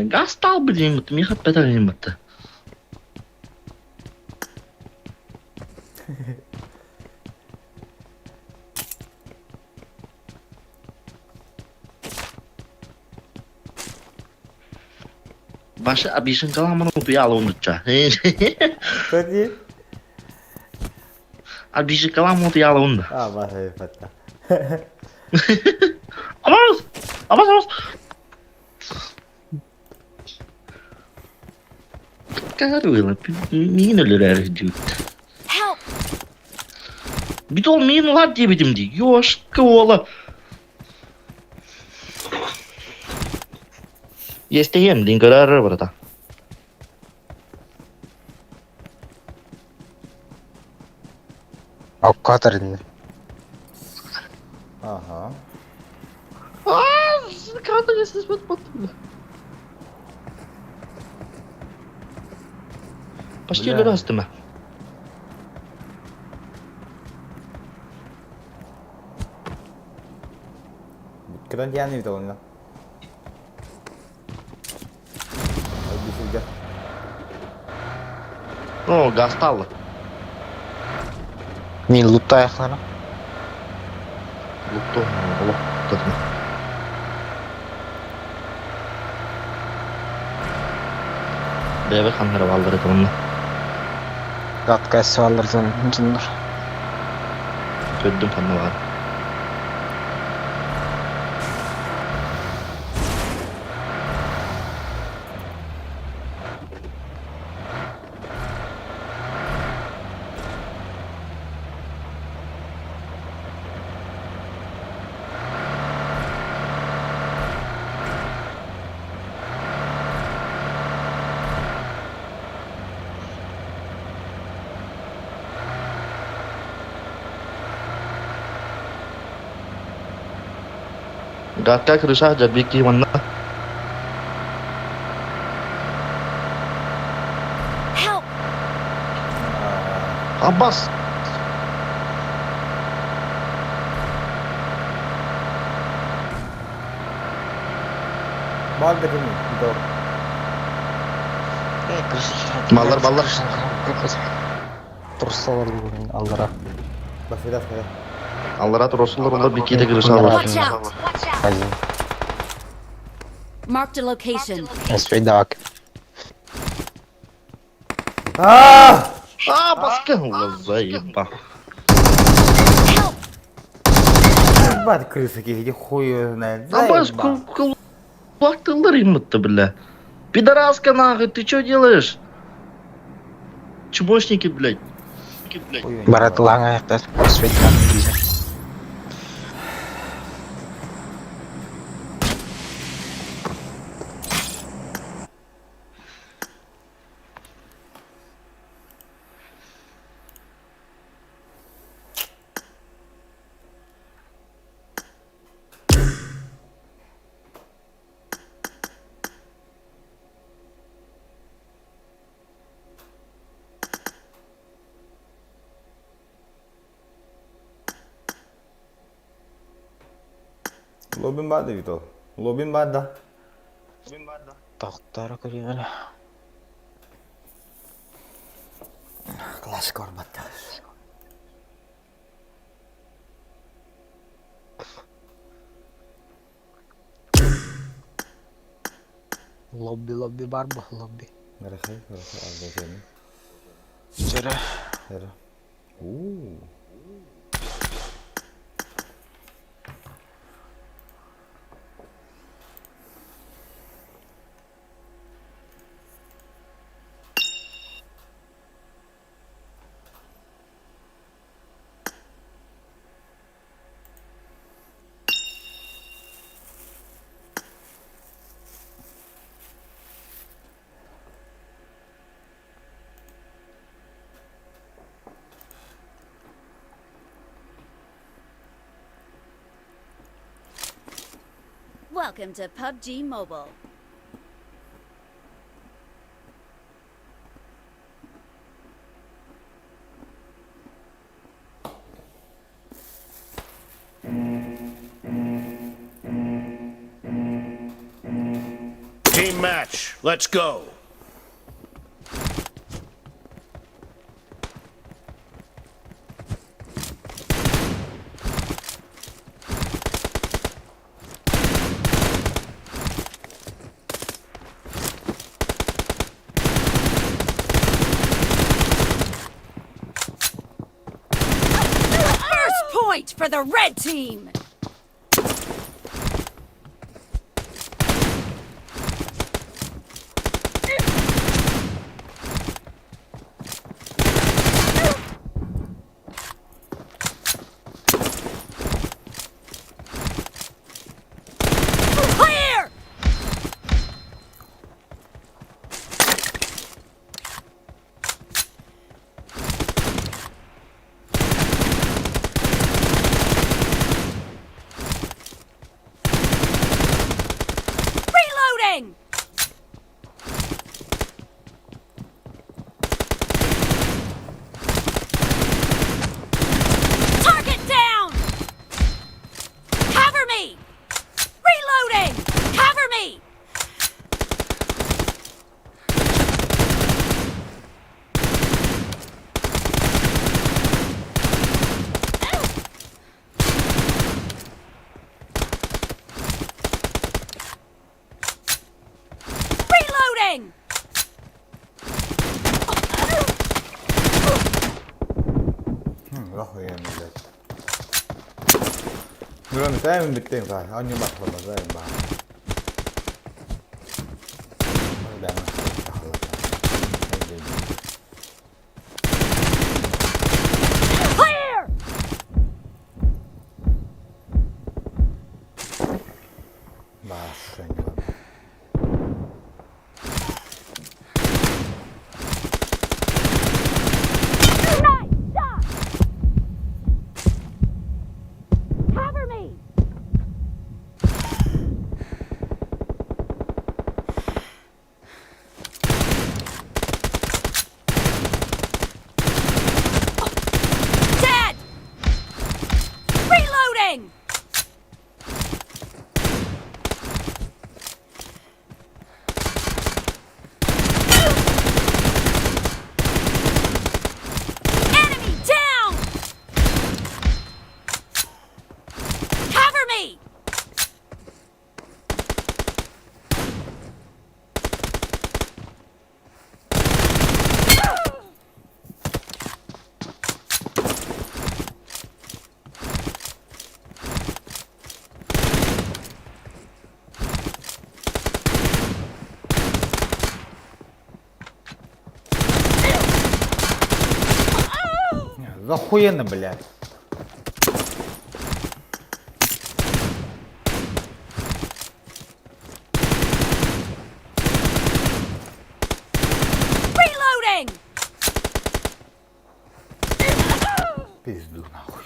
Gaz tal bileyim mi? Mihat bedel bileyim mi? Başa abişin kalamını duyalım unutça. Что ти? Abişin kalamını duyalım unutça. А, ваша фата. Amas! Amas! Caramba, menino era idiota. Help! Bir de o meninolar diyemedim diye. Yoşka ola. Yesteyem, dingarar burada. Авкаторин. Ага. Kanka yesiz batmadım. Почти Бля. раз ты. Keren diyen bir tane. Bir sürü. O gaz kaldı. Мен лутта аяқтары. Luttu. Allah tutma. Bebe kanları valdırdı onunla. Затка сывалырдан жындар. Gördüm kanını var. Gak krısa aja biki mana. Help! Abbas. Bal dedim mi? Doğru. Ballar ballar. Тұрсалар аллара. Basıdas kaya. Allara Rasulullah onda biki de krısa var. Watch out! Один. Marked a location. Свейдак. Aaa! Aa baskı. Allah zayıfa. Help! Bad kırısı ki hiç koyuyor ne? Abbas kulaklılar yımıttı bile. Пидораска нахуй, ты чё делаешь? Чмошники, блядь. Баратылаң аяқта. Свейдак. Lobin var da Vito. Lobin var da. Тақтары көрегелі. Klasik ormatta. Lobby бар бұл, lobby. Merhaba, az da senin. Жүрі. Merhaba. Ooo. Welcome to PUBG Mobile. Team match, let's go. First point for the red team! Clear! 그러면 싸이면 밑에 가. 아니 맞다 싸이면 봐. Clear! 맞아. Nice shot! Cover me! Dead! Reloading! Enemy down! Cover me! Охуенно, блядь. Reloading! Пизду нахуй.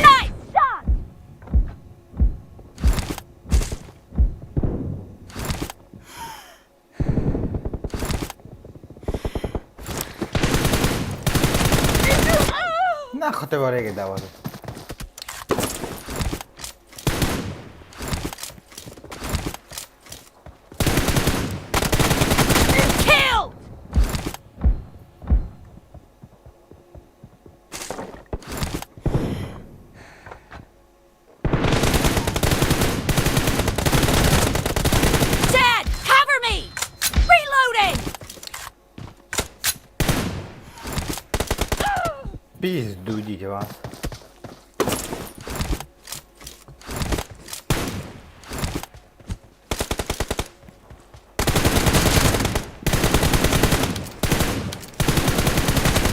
Nice shot! Нахуй ты вареги давай. Killed! Dead! Cover me! Reloading! Пизду идите вас.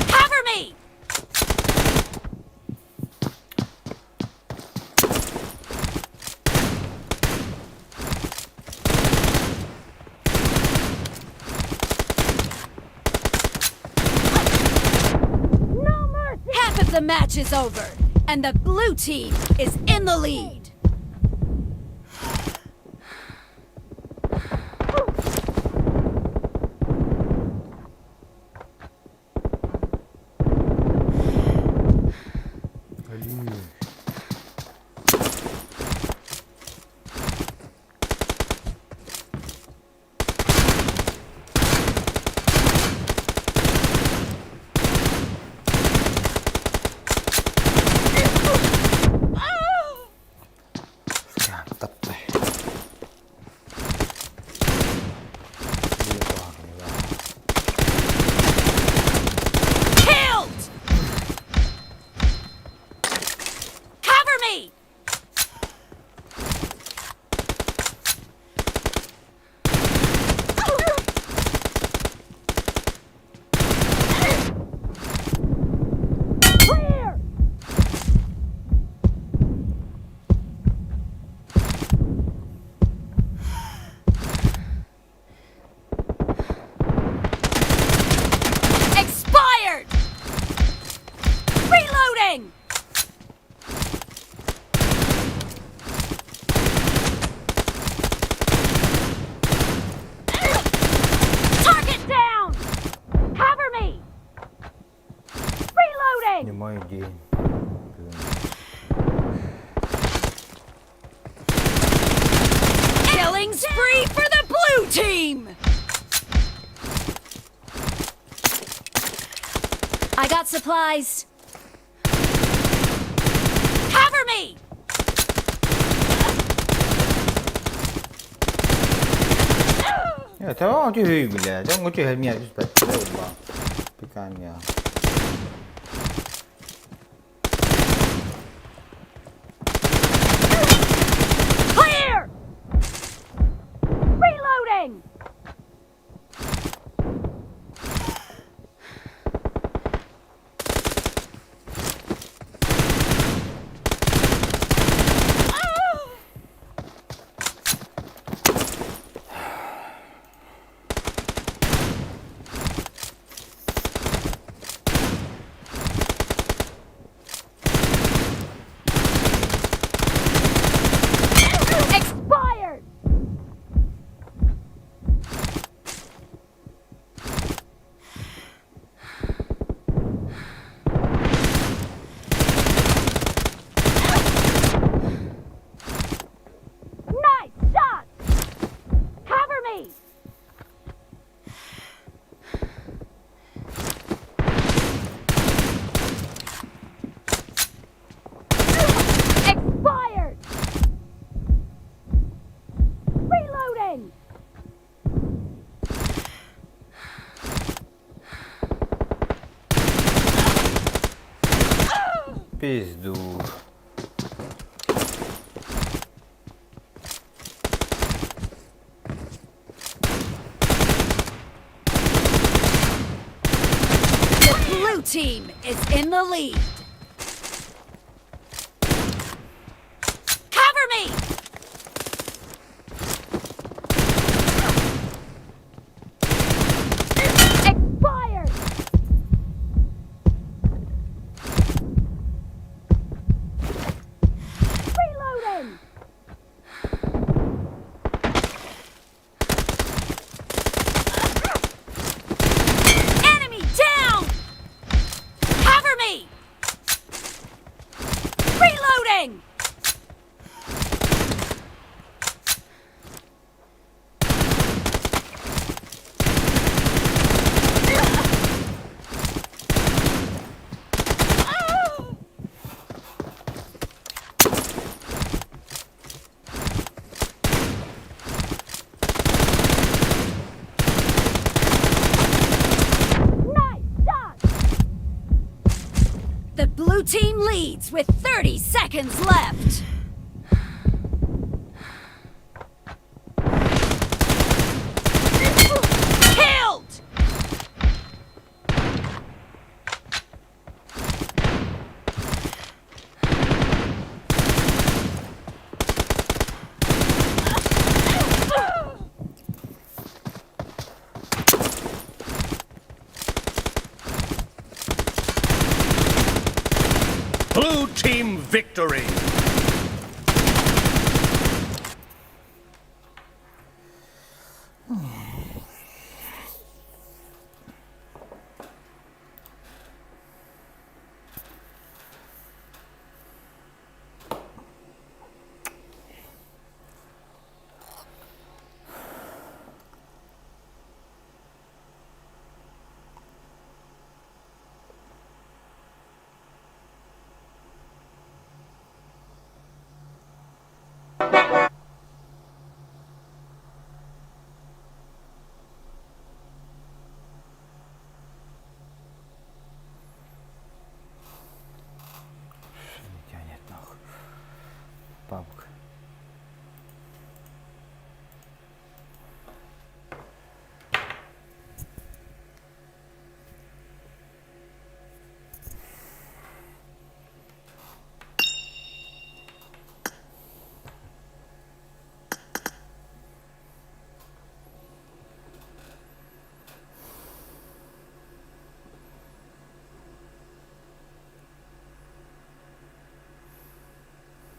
Cover me! No mercy! Half of the match is over, and the blue team is in the lead. got supplies. Cover me! Ja, tämä on hyviä. Tämä on kyllä helmiä just vaan. Pikään ja. Clear! Reloading! Expired! Nice shot! Cover me! Expired! Reloading! Pizdu. The blue team is in the lead. Cover me! Expired! Reloading! Enemy down! Cover me! Reloading! Nice shot! The blue team leads with 30 seconds left. Killed! Blue team victory. Тянет нахуй. Папка.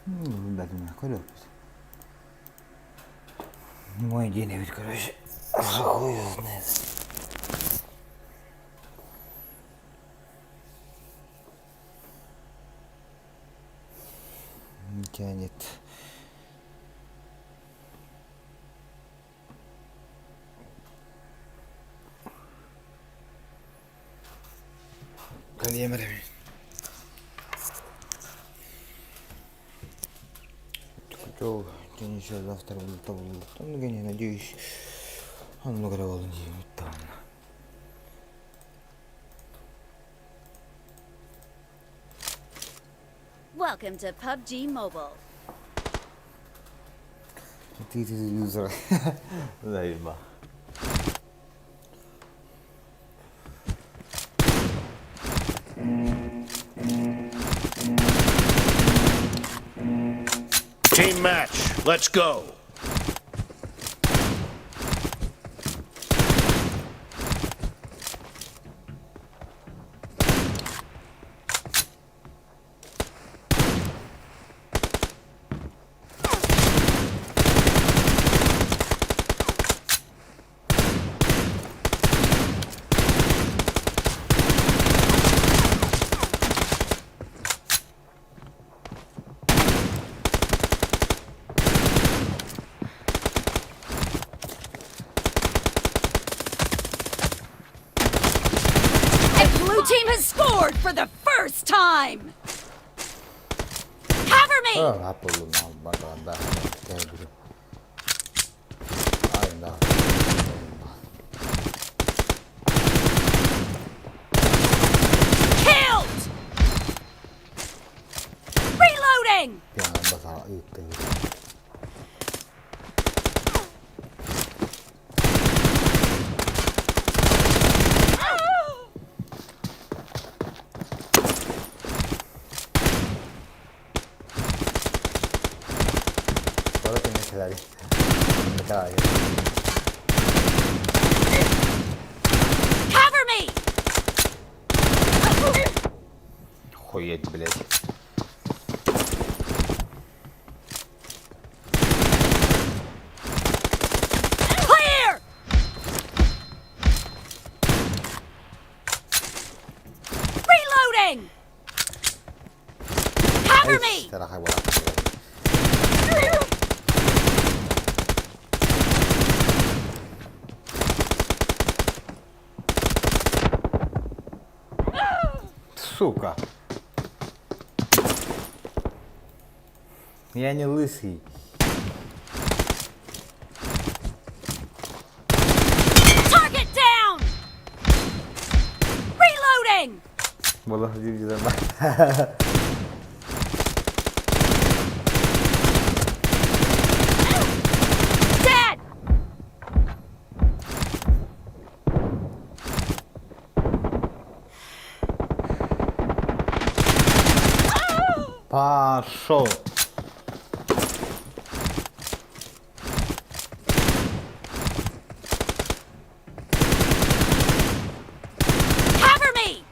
Блядь, у меня колёс. Мой день ведь, короче, хуй знает. Не тянет. Kan yemedim. Çok genişe laflar bulup tam gene ne diyor iş. Hanımla göre olun diye tamam. Welcome to PUBG Mobile. This is user. Zayıf. Team match. Let's go. Blue team has scored for the first time. Cover me. Apa lu mau bakalan dah kayak gitu. Dah. Killed. Reloading. Jangan bakal itu. Solo tienes que dar. Cover me. Хуеть, блядь. Clear. Reloading. Cover me. Será bola. Сука. Я не лысый. Target down. Reloading. Bola dividida. Dead. Пошел. Cover me.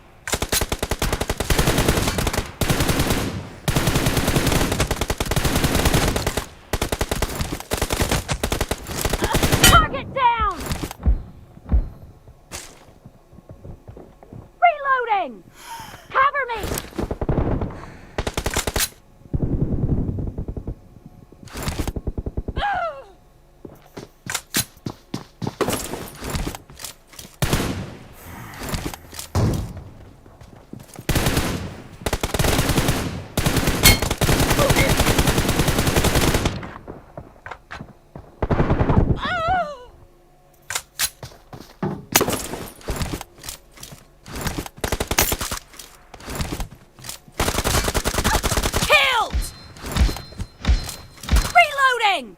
Target down. Reloading. Cover me. Killed. Reloading.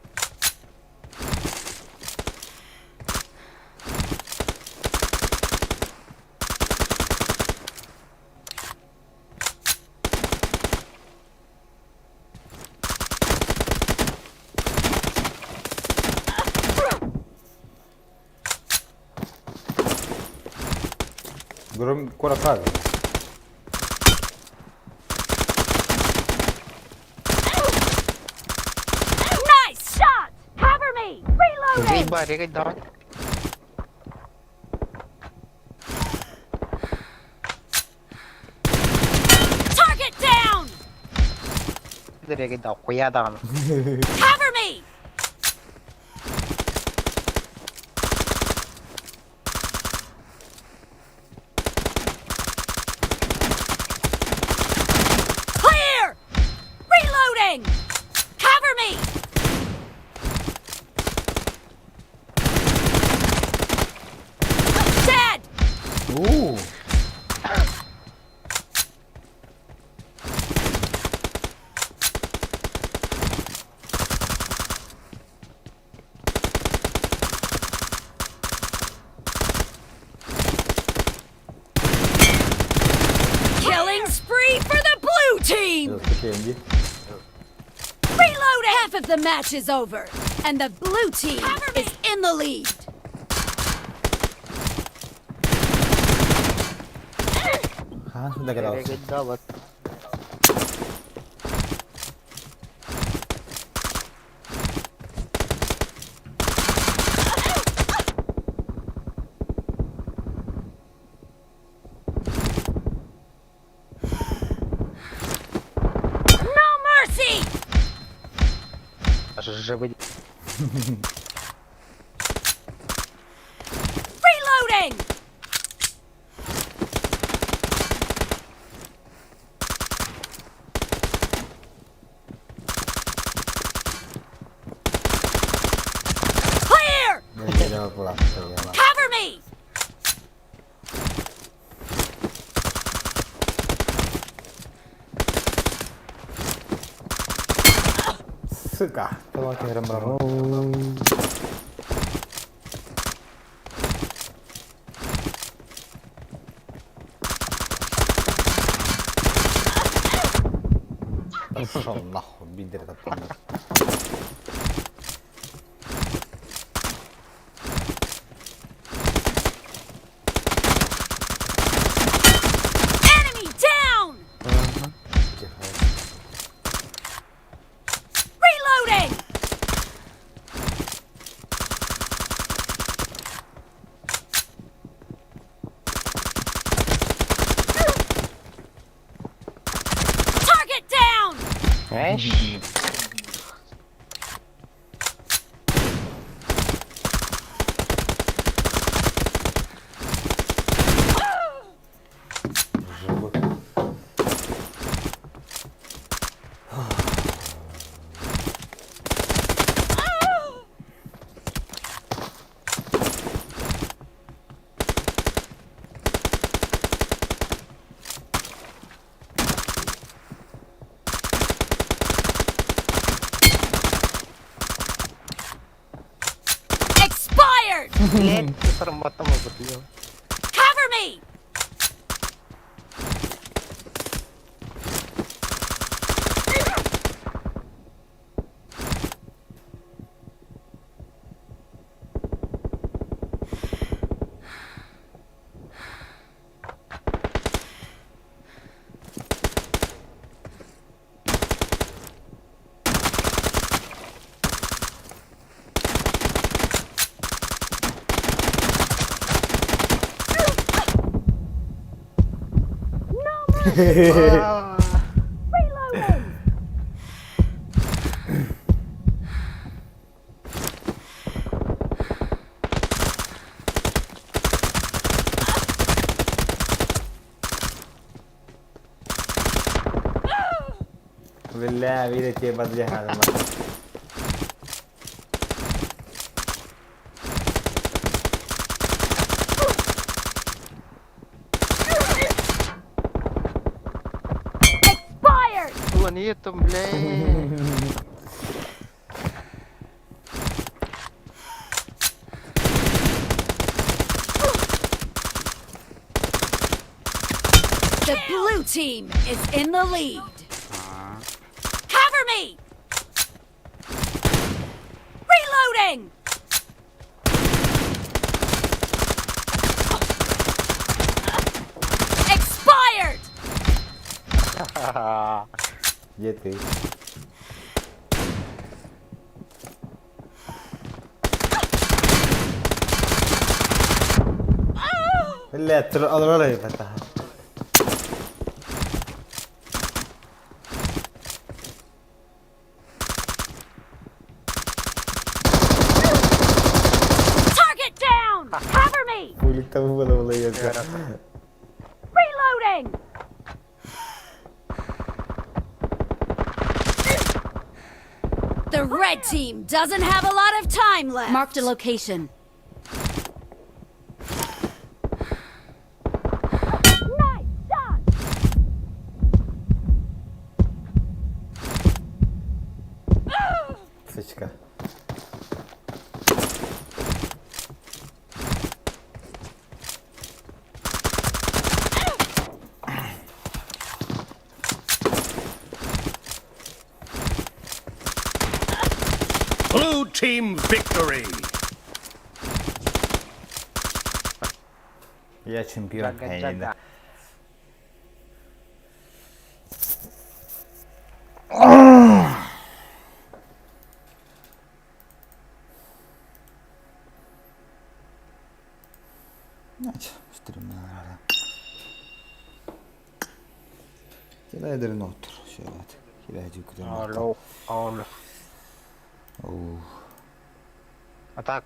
Гром курака. Nice shot. Cover me. Reloading. Ригай, давай. Target down. Ригай, да, хуя да. Cover me. Ooh. Killing spree for the blue team! Just change. Reload! Half of the match is over, and the blue team is in the lead. हाँ सुधा करा Very good daw, but No mercy! żeby Reloading! Clear! Jadi jawab pulang. Cover me! Suka. Coba kira berapa? Allah, bidir tapang. Enemy down! Reloading! Target down! Wesh. Expired! Lihat serem mata mo betul. Cover me! Reloading! Billah, vida que badli hada ma. Expired! Tuan itu, bleh. The blue team is in the lead. Cover me! Reloading! Expired! Gitu. Lihat terus Allah lagi patah. Target down! Cover me! Kulit kamu boleh ya. Reloading! The red team doesn't have a lot of time left. Marked a location. Victory. Я чемпион. Jaga-jaga. Значит, стримно. Kilometre otur. Şöyle. Kilometre Alo, alo. Oh. Atak.